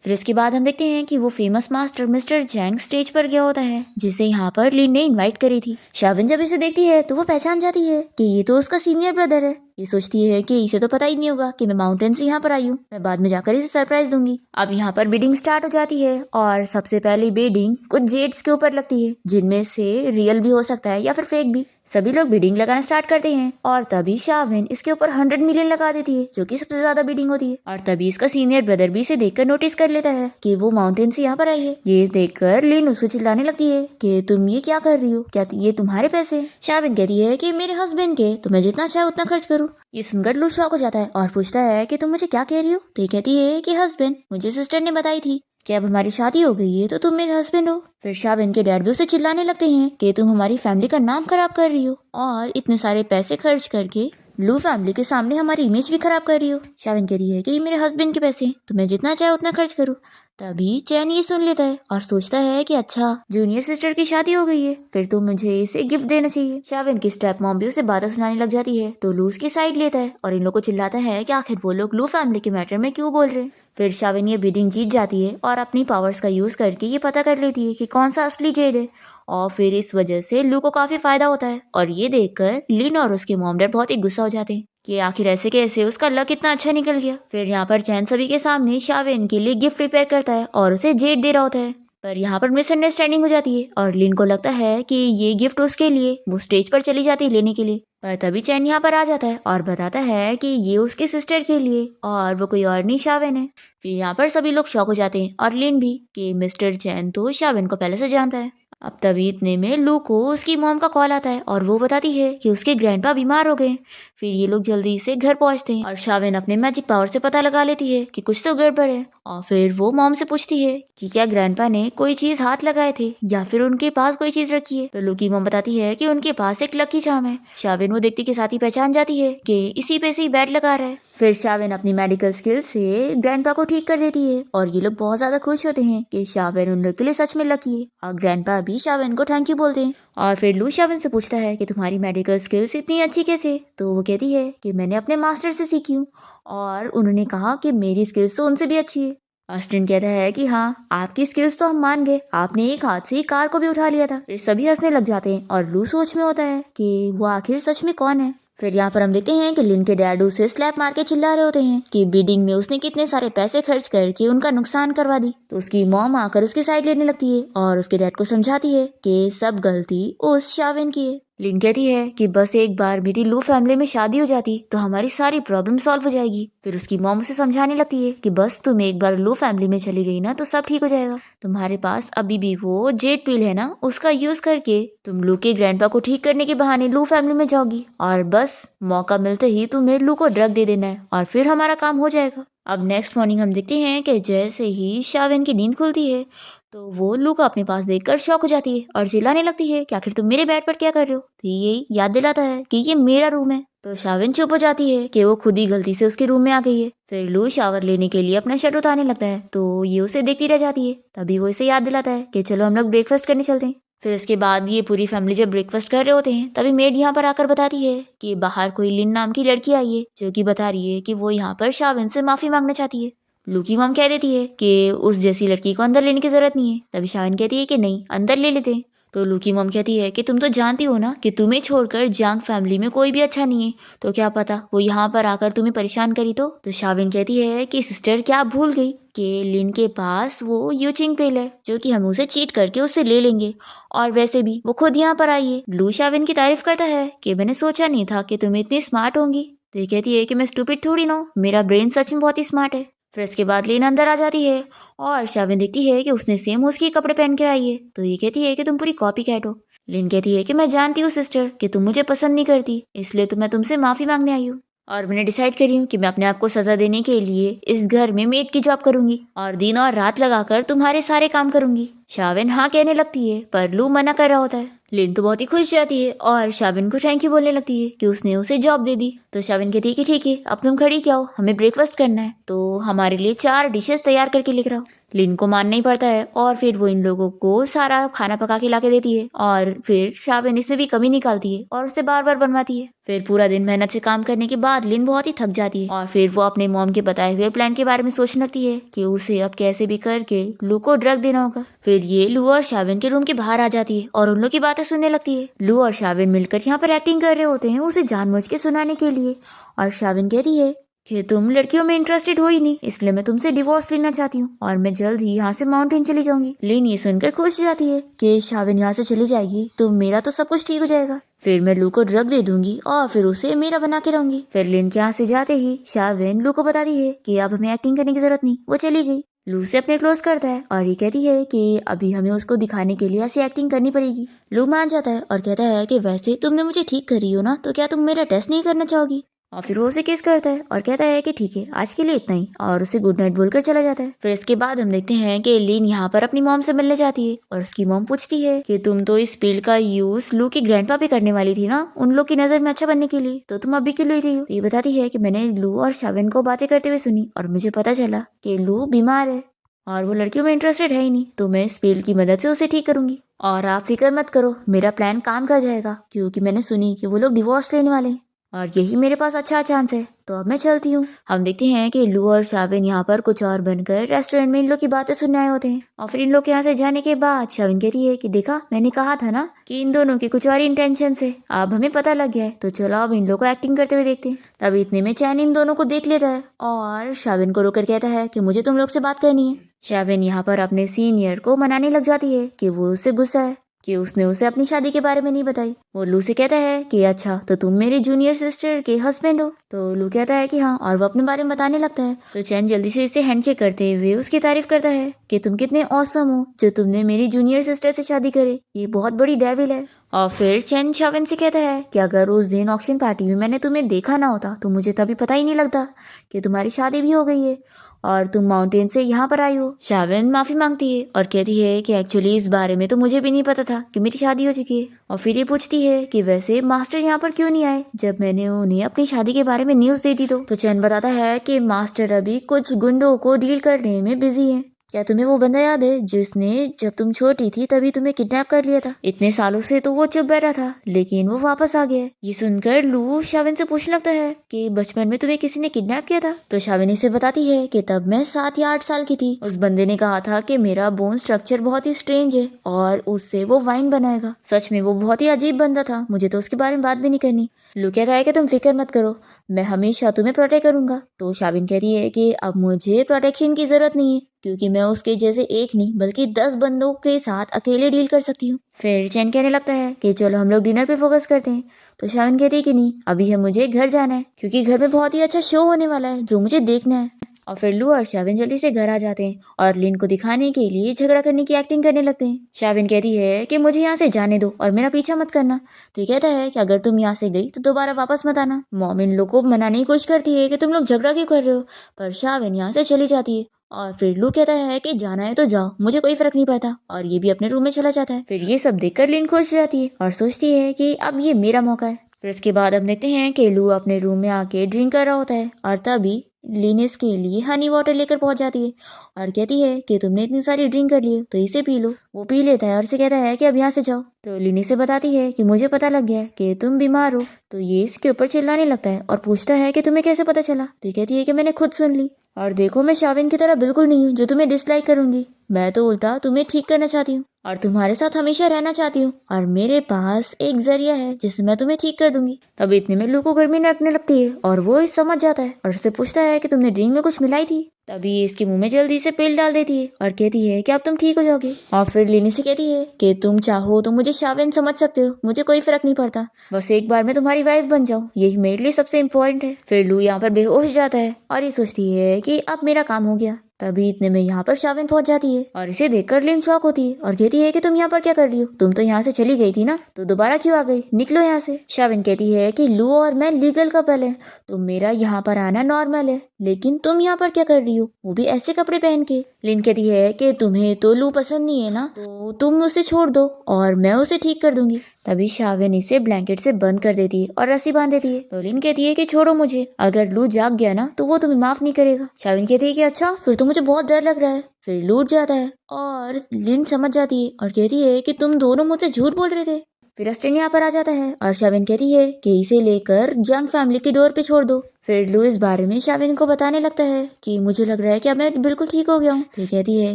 Speaker 1: फिर इसके बाद हम देखते हैं कि वो फेमस मास्टर मिस्टर जैंग स्टेज पर गया होता है जिसे यहाँ पर लिन ने इनवाइट करी थी। शावन जब इसे देखती है तो वो पहचान जाती है कि ये तो उसका सीनियर ब्रदर है। ये सोचती है कि इसे तो पता ही नहीं होगा कि मैं माउंटेन से यहाँ पर आई हूँ, मैं बाद में जाकर इसे सरप्राइज दूंगी। अब यहाँ पर बिडिंग स्टार्ट हो जाती है और सबसे पहली बिडिंग कुछ जेट्स के ऊपर लगती है जिनमें से रियल भी हो सकता है या फिर फेक भी। सभी लोग बिडिंग लगाना स्टार्ट करते हैं और तभी शावन इसके ऊपर 100 मिलियन लगा देती है जो कि सबसे ज्यादा बिडिंग होती है। और तभी इसका सीनियर ब्रदर भी इसे देखकर नोटिस कर लेता है कि वो माउंटेन से यहाँ पर आई है। ये देखकर लिन उससे चिल्लाने लगती है कि तुम ये क्या कर रही हो, क्या ये तुम्हारे पैसे? शावन कहती है कि मेरे हस्बैंड के, तो मैं जितना चाहे उतना खर्च करूँ। ये सुनकर लू शॉक हो जाता है और पूछता है कि तुम मुझे क्या कह रही हो। तो कहती है कि हस्बैंड, मुझे सिस्टर ने बताई थी कि अब हमारी शादी हो गई है तो तुम मेरे हस्बैंड हो। फिर शावन के डैड भी उसे चिल्लाने लगते हैं कि तुम हमारी फैमिली का नाम खराब कर रही हो और इतने सारे पैसे खर्च करके लू फैमिली के सामने हमारी इमेज भी खराब कर रही हो। शावन कह रही है कि ये मेरे हस्बैंड के पैसे, तो मैं जितना चाहे उतना खर्च करूँ। तभी चैन ये सुन लेता है और सोचता है कि अच्छा, जूनियर सिस्टर की शादी हो गई है, फिर तो मुझे इसे गिफ्ट देना चाहिए। शावन की स्टेप मॉम भी उसे बातें सुनाने लग जाती है तो लू उसकी साइड लेता है और इन लोगों को चिल्लाता है कि आखिर वो लोग लू फैमिली के मैटर में क्यों बोल रहे हैं। फिर शावन ये बिडिंग जीत जाती है और अपनी पावर्स का यूज करके ये पता कर लेती है कि कौन सा असली जेल है, और फिर इस वजह से लू को काफी फायदा होता है। और ये देखकर लिन और उसके मॉम डैड बहुत ही गुस्सा हो जाते हैं कि आखिर ऐसे कैसे उसका लक इतना अच्छा निकल गया। फिर यहाँ पर चैन सभी के सामने शावन के लिए गिफ्ट प्रिपेयर करता है और उसे जेट दे रहा होता है। पर यहाँ पर मिसअंडरस्टैंडिंग हो जाती है और लिन को लगता है कि ये गिफ्ट उसके लिए। वो स्टेज पर चली जाती है लेने के लिए, पर तभी चैन यहाँ पर आ जाता है और बताता है कि ये उसके सिस्टर के लिए और वो कोई और नहीं, शावन है। फिर यहाँ पर सभी लोग शॉक हो जाते हैं और लिन भी कि मिस्टर चैन तो शावन को पहले से जानता है। अब तभी इतने में लू को उसकी मॉम का कॉल आता है और वो बताती है कि उसके ग्रैंडपा बीमार हो गए। फिर ये लोग जल्दी से घर पहुंचते हैं और शावन अपने मैजिक पावर से पता लगा लेती है कि कुछ तो गड़बड़ है। और फिर वो मॉम से पूछती है कि क्या ग्रैंडपा ने कोई चीज हाथ लगाए थे या फिर उनके पास कोई चीज रखी है। तो लू की मॉम बताती है कि उनके पास एक लकी चार्म है। शावन वो देखते के साथ ही पहचान जाती है कि इसी पे से ही बैट लगा रहा है। फिर शावन अपनी मेडिकल स्किल से ग्रैंडपा को ठीक कर देती है और ये लोग बहुत ज्यादा खुश होते हैं कि शावन उन लोग के लिए सच में लकी है। और ग्रैंडपा भी शावन को थैंक यू बोलते हैं। और फिर लू शावन से पूछता है कि तुम्हारी मेडिकल स्किल्स इतनी अच्छी कैसे। तो वो कहती है कि मैंने अपने मास्टर से सीखी हूँ और उन्होंने कहा कि मेरी स्किल्स तो उनसे भी अच्छी है। ऑस्टिन कहता है कि हाँ, आपकी स्किल्स तो हम मान गए, आपने एक हाथ से ही कार को भी उठा लिया था। फिर सभी हंसने लग जाते हैं और लू सोच में होता है कि वो आखिर सच में कौन है। फिर यहाँ पर हम देखते हैं कि लिन के डैड उसे स्लैप मार के चिल्ला रहे होते हैं कि बिडिंग में उसने कितने सारे पैसे खर्च करके उनका नुकसान करवा दी। तो उसकी मॉम आकर उसकी साइड लेने लगती है और उसके डैड को समझाती है कि सब गलती उस शावन की है। लिन कहती है कि बस एक बार मेरी लू फैमिली में शादी हो जाती तो हमारी सारी प्रॉब्लम सॉल्व हो जाएगी। फिर उसकी मॉम उसे समझाने लगती है कि बस तुम एक बार लू फैमिली में चली गई ना तो सब ठीक हो जाएगा। तुम्हारे पास अभी भी वो जेट पिल है ना, उसका यूज करके तुम लू के ग्रैंडपा को ठीक करने के बहाने लू फैमिली में जाओगी और बस मौका मिलते ही तुम्हें लू को ड्रग दे देना है और फिर हमारा काम हो जाएगा। अब नेक्स्ट मॉर्निंग हम देखते हैं कि जैसे ही शावन की नींद खुलती है तो वो लू को अपने पास देखकर शॉक हो जाती है और चिल्लाने लगती है कि आखिर तुम मेरे बेड पर क्या कर रहे हो। तो ये याद दिलाता है कि ये मेरा रूम है। तो शावन चुप हो जाती है कि वो खुद ही गलती से उसके रूम में आ गई है। फिर लू शावर लेने के लिए अपना शर्ट उतारने लगता है तो ये उसे देखती रह जाती है। तभी वो इसे याद दिलाता है कि चलो हम लोग ब्रेकफास्ट करने चलते हैं। फिर उसके बाद ये पूरी फैमिली जब ब्रेकफास्ट कर रहे होते हैं तभी मेड यहाँ पर आकर बताती है कि बाहर कोई लिन नाम की लड़की आई है जो कि बता रही है कि वो यहाँ पर शावन से माफी मांगना चाहती है। लू की मॉम कह देती है कि उस जैसी लड़की को अंदर लेने की जरूरत नहीं है। तभी शावन कहती है कि नहीं, अंदर ले लेते हैं। तो लू की मॉम कहती है कि तुम तो जानती हो ना कि तुम्हें छोड़कर जांग फैमिली में कोई भी अच्छा नहीं है, तो क्या पता वो यहाँ पर आकर तुम्हें परेशान करी तो शावन कहती है कि सिस्टर क्या आप भूल गई कि लिन के पास वो यूचिंग पिल है जो कि हम उसे चीट करके उससे ले लेंगे, और वैसे भी वो खुद यहाँ पर आई है। लू शावन की तारीफ करता है कि मैंने सोचा नहीं था कि तुम इतनी स्मार्ट होंगी। तो ये कहती है कि मैं स्टूपिड थोड़ी ना हूँ, मेरा ब्रेन सच में बहुत ही स्मार्ट है। फिर इसके बाद लिन अंदर आ जाती है और शावन देखती है कि उसने सेम उसके कपड़े पहन कर आई है। तो ये कहती है कि तुम पूरी कॉपी कैट हो। लिन कहती है कि मैं जानती हूँ सिस्टर कि तुम मुझे पसंद नहीं करती, इसलिए तो मैं तुमसे माफी मांगने आई हूँ और मैंने डिसाइड करी हूँ कि मैं अपने आप को सजा देने के लिए इस घर में मेड की जॉब करूंगी और दिन और रात लगाकर तुम्हारे सारे काम करूंगी। शाविन हाँ कहने लगती है पर लू मना कर रहा होता है। लिन तो बहुत ही खुश जाती है और शाविन को थैंक यू बोलने लगती है कि उसने उसे जॉब दे दी। तो शाविन कहती है कि ठीक है अब तुम खड़ी क्या हो, हमें ब्रेकफास्ट करना है, तो हमारे लिए 4 डिशेस तैयार करके लेकर आओ। लिन को मानना ही पड़ता है और फिर वो इन लोगों को सारा खाना पका के ला के देती है और फिर शाविन इसमें भी कमी निकालती है और उसे बार बार बनवाती है। फिर पूरा दिन मेहनत से काम करने के बाद लिन बहुत ही थक जाती है और फिर वो अपने मॉम के बताए हुए प्लान के बारे में सोचने लगती है कि उसे अब कैसे भी करके लू को ड्रग देना होगा। फिर ये लू और शाविन के रूम के बाहर आ जाती है और उन लोग की बातें सुनने लगती है। लू और शाविन मिलकर यहाँ पर एक्टिंग कर रहे होते हैं उसे जानबूझ के सुनाने के लिए और शाविन कहती है कि तुम लड़कियों में इंटरेस्टेड हो ही नहीं, इसलिए मैं तुमसे डिवोर्स लेना चाहती हूँ और मैं जल्द ही यहाँ से माउंटेन चली जाऊंगी। लिन ये सुनकर खुश जाती है कि शाविन यहाँ से चली जाएगी तो मेरा तो सब कुछ ठीक हो जाएगा, फिर मैं लू को ड्रग दे दूंगी और फिर उसे मेरा बना के रहूंगी। फिर लिन के यहाँ से जाते ही शाविन लू को बताती है कि अब हमें एक्टिंग करने की जरूरत नहीं, वो चली गई। लू से अपने क्लोज करता है और ये कहती है कि अभी हमें उसको दिखाने के लिए ऐसी एक्टिंग करनी पड़ेगी। लू मान जाता है और कहता है कि वैसे तुमने मुझे ठीक करी हो ना, तो क्या तुम मेरा टेस्ट नहीं करना चाहोगी। और फिर वो उसे किस करता है और कहता है कि ठीक है आज के लिए इतना ही और उसे गुड नाइट बोलकर चला जाता है। फिर इसके बाद हम देखते हैं कि लिन यहाँ पर अपनी मॉम से मिलने जाती है और उसकी मॉम पूछती है कि तुम तो इस पिल का यूज लू की ग्रैंडपा पे करने वाली थी ना, उन लोग की नजर में अच्छा बनने के लिए, तो तुम अभी क्यों ले रही हो। तो ये बताती है कि मैंने लू और शाविन को बातें करते हुए सुनी और मुझे पता चला कि लू बीमार है और वो लड़कियों में इंटरेस्टेड है ही नहीं, तो मैं इस पिल की मदद से उसे ठीक करूंगी और आप फिक्र मत करो, मेरा प्लान काम कर जाएगा क्योंकि मैंने सुनी कि वो लोग डिवोर्स लेने वाले हैं और यही मेरे पास अच्छा चांस है, तो अब मैं चलती हूँ। हम देखते हैं कि लू और शाविन यहाँ पर कुछ और बनकर रेस्टोरेंट में इन लोग की बातें सुनने आए होते हैं और फिर इन लोग के यहाँ से जाने के बाद शाविन कहती है कि देखा मैंने कहा था ना कि इन दोनों के कुछ और इंटेंशन है, अब हमें पता लग गया है, तो चलो अब इन लोग को एक्टिंग करते हुए देखते हैं। तभी इतने में चैन इन दोनों को देख लेता है और शाविन को रोकर कहता है कि मुझे तुम लोग से बात करनी है। शाविन यहाँ पर अपने सीनियर को मनाने लग जाती है कि वो उससे गुस्सा है कि उसने उसे अपनी शादी के बारे में नहीं बताई। वो लू से कहता है कि अच्छा तो तुम मेरी जूनियर सिस्टर के हस्बैंड हो, तो लू कहता है कि हाँ और वो अपने बारे में बताने लगता है। तो चैन जल्दी से इसे हैंडशेक करते हुए उसकी तारीफ करता है कि तुम कितने ऑसम हो जो तुमने मेरी जूनियर सिस्टर से शादी करे, ये बहुत बड़ी डेविल है। और फिर चैन शाविन से कहता है कि अगर उस दिन ऑक्शन पार्टी में मैंने तुम्हें देखा ना होता तो मुझे तभी पता ही नहीं लगता कि तुम्हारी शादी भी हो गई है और तुम माउंटेन से यहाँ पर आई हो। शाविन माफी मांगती है और कहती है कि एक्चुअली इस बारे में तो मुझे भी नहीं पता था कि मेरी शादी हो चुकी है। और फिर ये पूछती है कि वैसे मास्टर यहाँ पर क्यों नहीं आए जब मैंने उन्हें अपनी शादी के बारे में न्यूज दे दी। तो चैन बताता है कि मास्टर अभी कुछ गुंडों को डील करने में बिजी है। क्या तुम्हें वो बंदा याद है जिसने जब तुम छोटी थी तभी तुम्हें किडनैप कर लिया था, इतने सालों से तो वो चुप बैठा था लेकिन वो वापस आ गया। ये सुनकर लू शाविन से पूछने लगता है कि बचपन में तुम्हें किसी ने किडनैप किया था। तो शाविन इसे बताती है कि तब मैं 7 या 8 साल की थी, उस बंदे ने कहा था कि मेरा बोन स्ट्रक्चर बहुत ही स्ट्रेंज है और उससे वो वाइन बनाएगा। सच में वो बहुत ही अजीब बंदा था, मुझे तो उसके बारे में बात भी नहीं करनी। लू कहता है कि तुम फिक्र मत करो, मैं हमेशा तुम्हें प्रोटेक्ट करूंगा। तो शाविन कहती है कि अब मुझे प्रोटेक्शन की जरूरत नहीं है क्योंकि मैं उसके जैसे एक नहीं बल्कि 10 बंदों के साथ अकेले डील कर सकती हूँ। फिर चैन कहने लगता है कि चलो हम लोग डिनर पे फोकस करते हैं। तो शाविन कहती है कि नहीं, अभी है मुझे घर जाना है क्योंकि घर में बहुत ही अच्छा शो होने वाला है जो मुझे देखना है। और फिर लू और शाविन जल्दी से घर आ जाते हैं और लिन को दिखाने के लिए झगड़ा करने की एक्टिंग करने लगते हैं। शाविन कहती है कि मुझे यहाँ से जाने दो और मेरा पीछा मत करना। तो ये कहता है कि अगर तुम यहाँ से गई तो दोबारा वापस मत आना। मॉम इन लोग को मनाने की कोशिश करती है कि तुम लोग झगड़ा क्यों कर रहे हो, पर शाविन यहाँ से चली जाती है। और फिर लू कहता है कि जाना है तो जाओ, मुझे कोई फर्क नहीं पड़ता, और ये भी अपने रूम में चला जाता है। फिर ये सब देखकर लिन खुश जाती है और सोचती है कि अब ये मेरा मौका है। फिर इसके बाद हम देखते हैं कि लू अपने रूम में आके ड्रिंक कर रहा होता है और तभी लिन इसके लिए हनी वाटर लेकर पहुंच जाती है और कहती है कि तुमने इतनी सारी ड्रिंक कर ली है तो इसे पी लो। वो पी लेता है और इसे कहता है कि अब यहाँ से जाओ। तो लिन इसे बताती है कि मुझे पता लग गया है कि तुम बीमार हो। तो ये इसके ऊपर चिल्लाने लगता है और पूछता है कि तुम्हें कैसे पता चला। तो कहती है कि मैंने खुद सुन ली, और देखो मैं शाविन की तरह बिल्कुल नहीं हूँ जो तुम्हें डिसलाइक करूंगी, मैं तो उल्टा तुम्हें ठीक करना चाहती हूँ और तुम्हारे साथ हमेशा रहना चाहती हूँ और मेरे पास एक जरिया है जिससे मैं तुम्हें ठीक कर दूंगी। तब इतने में लू को गर्मी रखने लगती है और वो इस समझ जाता है और उससे पूछता है कि तुमने ड्रिंक में कुछ मिलाई थी। तभी ये इसके मुंह में जल्दी से पिल डाल देती है और कहती है कि अब तुम ठीक हो जाओगे। और फिर लिनी से कहती है कि तुम चाहो तो मुझे शाविन समझ सकते हो, मुझे कोई फर्क नहीं पड़ता, बस एक बार मैं तुम्हारी वाइफ बन जाऊँ, यही मेरे लिए सबसे इम्पोर्टेंट है। फिर लू यहाँ पर बेहोश जाता है और ये सोचती है कि अब मेरा काम हो गया, तभी इतने में यहाँ पर शाविन पहुंच जाती है और इसे देखकर लिन शॉक होती है और कहती है कि तुम यहाँ पर क्या कर रही हो, तुम तो यहाँ से चली गई थी ना, तो दोबारा क्यों आ गई, निकलो यहाँ से। शाविन कहती है कि लू और मैं लीगल कपल है, तो मेरा यहाँ पर आना नॉर्मल है, लेकिन तुम यहाँ पर क्या कर रही हो, वो भी ऐसे कपड़े पहन के। लिन कहती है कि तुम्हें तो लू पसंद नहीं है ना, तो तुम उसे छोड़ दो और मैं उसे ठीक कर दूंगी। तभी शाविन इसे ब्लैंकेट से बंद कर देती है और रस्सी बांध देती है। तो लिन कहती है कि छोड़ो मुझे, अगर लू जाग गया ना तो वो तुम्हें माफ नहीं करेगा। शाविन कहती है कि अच्छा, फिर तो मुझे बहुत डर लग रहा है। फिर लूट जाता है और लिन समझ जाती है और कहती है कि तुम दोनों मुझसे झूठ बोल रहे थे। फिर अस्टिन यहाँ पर आ जाता है और शाविन कहती है कि इसे लेकर जंग फैमिली की डोर पे छोड़ दो। फिर लू इस बारे में शाविन को बताने लगता है कि मुझे लग रहा है कि अब मैं बिल्कुल ठीक हो गया हूँ। फिर कहती है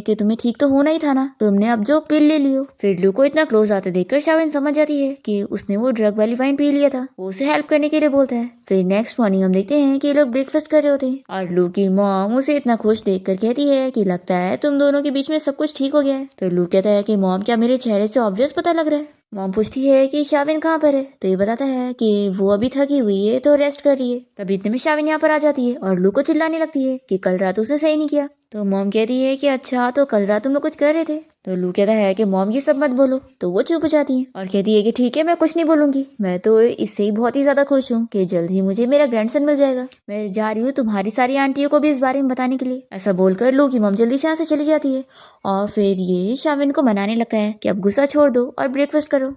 Speaker 1: कि तुम्हें ठीक तो होना ही था ना, तुमने अब जो पिल ले लियो। फिर लू को इतना क्लोज आते देखकर शाविन समझ जाती है कि उसने वो ड्रग वाली वाइन पी लिया था। वो उसे हेल्प करने के लिए बोलता है। फिर नेक्स्ट मॉर्निंग हम देखते हैं कि ये लोग ब्रेकफास्ट कर रहे होते हैं और लू की मॉम उसे इतना खुश देखकर कहती है कि लगता है तुम दोनों के बीच में सब कुछ ठीक हो गया है। तो लू कहता है कि मॉम, क्या मेरे चेहरे से ऑब्वियस पता लग रहा है। मॉम पूछती है कि शाविन कहाँ पर है, तो ये बताता है कि वो अभी थकी हुई है तो रेस्ट कर रही है। तभी इतने में शाविन यहाँ पर आ जाती है और लू को चिल्लाने लगती है कि कल रात उसने सही नहीं किया। तो मॉम कहती है कि अच्छा, तो कल रात तुम लोग कुछ कर रहे थे। तो लू कहता है कि मॉम ये सब मत बोलो। तो वो चुप हो जाती है और कहती है कि ठीक है, मैं कुछ नहीं बोलूंगी, मैं तो इससे ही बहुत ही ज्यादा खुश हूँ कि जल्द ही मुझे मेरा ग्रैंडसन मिल जाएगा। मैं जा रही हूँ तुम्हारी सारी आंटियों को भी इस बारे में बताने के लिए। ऐसा बोलकर लू की मॉम जल्दी से यहाँ से चली जाती है और फिर ये शाविन को मनाने लगता है कि अब गुस्सा छोड़ दो और ब्रेकफास्ट करो।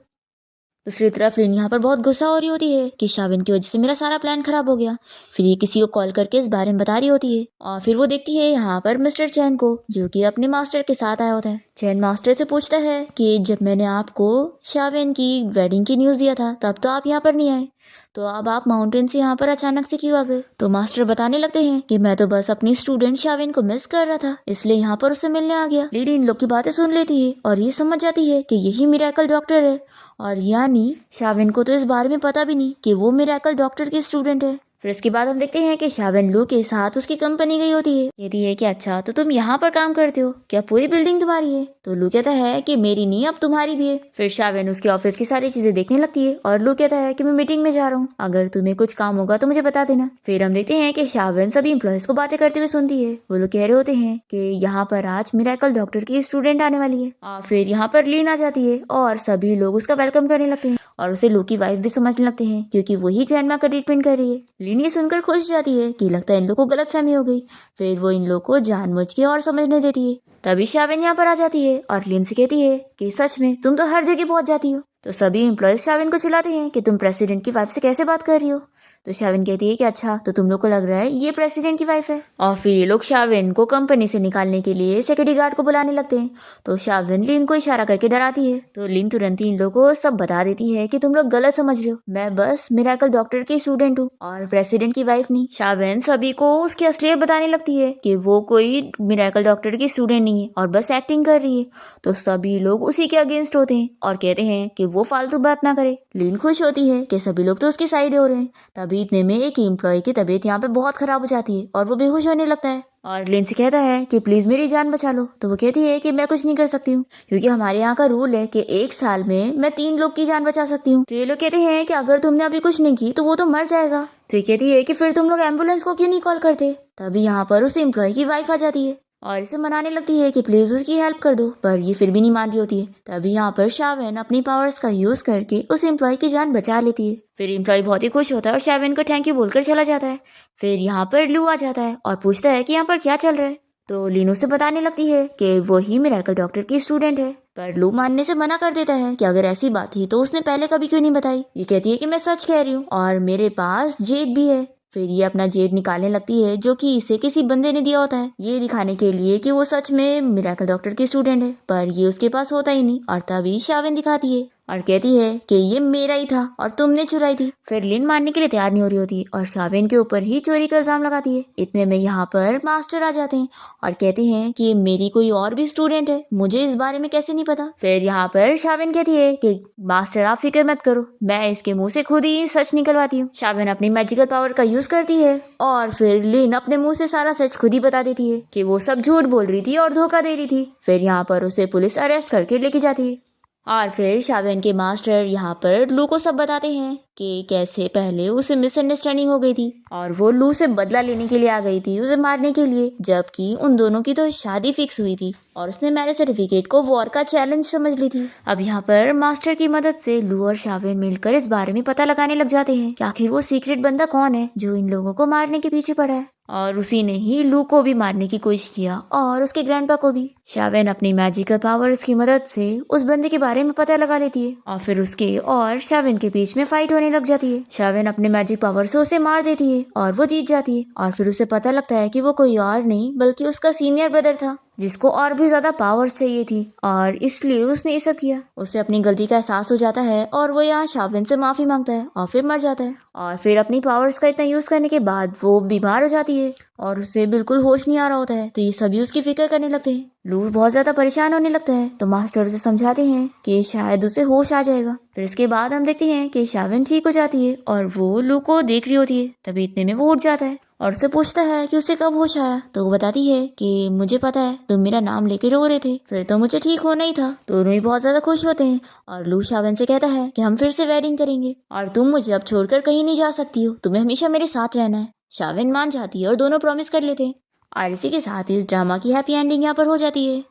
Speaker 1: दूसरी तरफ लिन यहाँ पर बहुत गुस्सा हो रही होती है कि शाविन की वजह से मेरा सारा प्लान खराब हो गया। फिर ये किसी को कॉल करके इस बारे में बता रही होती है और फिर वो देखती है यहाँ पर मिस्टर चैन को, जो कि अपने मास्टर के साथ आया होता है। चैन मास्टर से पूछता है कि जब मैंने आपको शाविन की वेडिंग की न्यूज़ दिया था तब तो आप यहाँ पर नहीं आए, तो अब आप माउंटेन से यहाँ पर अचानक से क्यों आ गए। तो मास्टर बताने लगते हैं कि मैं तो बस अपनी स्टूडेंट शाविन को मिस कर रहा था, इसलिए यहाँ पर उससे मिलने आ गया। लेडी इन लोग की बातें सुन लेती है और ये समझ जाती है कि यही मिरेकल डॉक्टर है, और यानी शाविन को तो इस बारे में पता भी नहीं कि वो मिरेकल डॉक्टर की स्टूडेंट है। फिर इसके बाद हम देखते हैं कि शाविन लू के साथ उसकी कंपनी गई होती है। कहती है कि अच्छा, तो तुम यहाँ पर काम करते हो, क्या पूरी बिल्डिंग तुम्हारी है। तो लू कहता है कि मेरी नहीं, अब तुम्हारी भी है। फिर शाविन उसके ऑफिस की सारी चीजें देखने लगती है और लू कहता है कि मैं मीटिंग में जा रहा हूँ, अगर तुम्हें कुछ काम होगा तो मुझे बता देना। फिर हम देखते हैं कि शाविन सभी एम्प्लॉयज को बातें करते हुए सुनती है। वो लोग कह रहे होते हैं कि यहाँ पर आज मिरेकल डॉक्टर की स्टूडेंट आने वाली है। और फिर यहाँ पर लीन आ जाती है और सभी लोग उसका वेलकम करने लगते हैं और उसे लू की वाइफ भी समझने लगते हैं क्योंकि वही ग्रैंड माँ का ट्रीटमेंट कर रही है। लीन ये सुनकर खुश जाती है कि लगता है इन लोगों को गलतफहमी हो गई। फिर वो इन लोगों को जानबूझ के और समझने देती है। तभी शाविन यहाँ पर आ जाती है और लिन से कहती है कि सच में तुम तो हर जगह पहुंच जाती हो। तो सभी एम्प्लॉयज शाविन को चिल्लाते हैं कि तुम प्रेसिडेंट की वाइफ से कैसे बात कर रही हो। तो शाविन कहती है कि अच्छा, तो तुम लोग को लग रहा है ये प्रेसिडेंट की वाइफ है। और फिर ये लोग शाविन को कंपनी से निकालने के लिए सिक्योरिटी गार्ड को बुलाने लगते हैं। तो शाविन लिन को इशारा करके डराती है। तो लिन तुरंत ही इन लोगों को सब बता देती है कि तुम लोग गलत समझ रहे हो, मैं बस मिरेकल डॉक्टर की स्टूडेंट हूँ और प्रेसिडेंट की वाइफ नहीं। शाविन सभी को उसकी असलियत बताने लगती है कि वो कोई मिरेकल डॉक्टर की स्टूडेंट नहीं है और बस एक्टिंग कर रही है। तो सभी लोग उसी के अगेंस्ट होते हैं और कहते हैं कि वो फालतू बात ना करे। लिन खुश होती है कि सभी लोग तो उसकी साइड हो रहे हैं। तभी इतने में एक एम्प्लॉय की तबीयत यहाँ पे बहुत खराब हो जाती है और वो बेहोश होने लगता है और लिन से कहता है कि प्लीज मेरी जान बचा लो। तो वो कहती है कि मैं कुछ नहीं कर सकती हूँ क्योंकि हमारे यहाँ का रूल है कि एक साल में मैं 3 लोग की जान बचा सकती हूँ। तो ये लोग कहते हैं कि अगर तुमने अभी कुछ नहीं की तो वो तो मर जाएगा। तो ये कहती है कि फिर तुम लोग एम्बुलेंस को क्यों नहीं कॉल करते। तभी यहाँ पर उस एम्प्लॉय की वाइफ आ जाती है और इसे मनाने लगती है कि प्लीज उसकी हेल्प कर दो, पर ये फिर भी नहीं मानती होती है। तभी यहाँ पर शाविन अपनी पावर्स का यूज करके उस एम्प्लॉय की जान बचा लेती है। फिर एम्प्लॉय बहुत ही खुश होता है और शाविन को थैंक यू बोलकर चला जाता है। फिर यहाँ पर लू आ जाता है और पूछता है कि यहाँ पर क्या चल रहा है। तो लीनो से बताने लगती है कि वो ही मिरेकल डॉक्टर की स्टूडेंट है, पर लू मानने से मना कर देता है कि अगर ऐसी बात थी तो उसने पहले कभी क्यों नहीं बताई। ये कहती है कि मैं सच कह रही हूँ और मेरे पास जेड भी है। फिर ये अपना जेड निकालने लगती है जो कि इसे किसी बंदे ने दिया होता है, ये दिखाने के लिए कि वो सच में मिरेकल डॉक्टर की स्टूडेंट है, पर ये उसके पास होता ही नहीं। और तभी शाविन दिखाती है और कहती है कि ये मेरा ही था और तुमने चुराई थी। फिर लिन मानने के लिए तैयार नहीं हो रही होती और शाविन के ऊपर ही चोरी का इल्जाम लगाती है। इतने में यहाँ पर मास्टर आ जाते हैं और कहते हैं कि मेरी कोई और भी स्टूडेंट है, मुझे इस बारे में कैसे नहीं पता। फिर यहाँ पर शाविन कहती है कि मास्टर आप फिक्र मत करो, मैं इसके मुंह से खुद ही सच निकलवाती हूँ। शाविन अपनी मैजिकल पावर का यूज करती है और फिर लिन अपने मुंह से सारा सच खुद ही बता देती है कि वो सब झूठ बोल रही थी और धोखा दे रही थी। फिर यहाँ पर उसे पुलिस अरेस्ट करके लेके जाती है और फिर शावेन के मास्टर यहाँ पर लू को सब बताते हैं कि कैसे पहले उसे मिसअंडरस्टैंडिंग हो गई थी और वो लू से बदला लेने के लिए आ गई थी, उसे मारने के लिए, जबकि उन दोनों की तो शादी फिक्स हुई थी और उसने मैरिज सर्टिफिकेट को वॉर का चैलेंज समझ ली थी। अब यहाँ पर मास्टर की मदद से लू और शावेन मिलकर इस बारे में पता लगाने लग जाते हैं कि आखिर वो सीक्रेट बंदा कौन है जो इन लोगों को मारने के पीछे पड़ा है। और उसी ने ही लू को भी मारने की कोशिश किया और उसके ग्रैंडपा को भी। शावेन अपनी मैजिकल पावर्स की मदद से उस बंदे के बारे में पता लगा लेती है और फिर उसके और शावेन के बीच में फाइट होने लग जाती है। शावेन अपने मैजिक पावर से उसे मार देती है और वो जीत जाती है और फिर उसे पता लगता है कि वो कोई और नहीं बल्कि उसका सीनियर ब्रदर था जिसको और भी ज्यादा पावर्स चाहिए थी और इसलिए उसने ये सब किया। उसे अपनी गलती का एहसास हो जाता है और वो यहाँ शावेन से माफी मांगता है और फिर मर जाता है। और फिर अपनी पावर्स का इतना यूज करने के बाद वो बीमार हो जाती है और उसे बिल्कुल होश नहीं आ रहा होता है, तो ये सभी उसकी फिक्र करने लगते हैं। लू बहुत ज्यादा परेशान होने लगता है तो मास्टर उसे समझाते हैं कि शायद उसे होश आ जाएगा। फिर इसके बाद हम देखते हैं कि शावेन ठीक हो जाती है और वो लू को देख रही होती है, तभी इतने में वो उठ जाता है और उससे पूछता है कि उसे कब होश आया। तो वो बताती है कि मुझे पता है, तुम मेरा नाम लेके रो रहे थे, फिर तो मुझे ठीक होना ही था। दोनों ही बहुत ज्यादा खुश होते हैं और लू शावेन से कहता है कि हम फिर से वेडिंग करेंगे और तुम मुझे अब छोड़कर कहीं नहीं जा सकती हो, तुम्हें हमेशा मेरे साथ रहना है। शावेन मान जाती है और दोनों प्रॉमिस कर लेते हैं और इसी के साथ इस ड्रामा की हैप्पी एंडिंग यहाँ पर हो जाती है।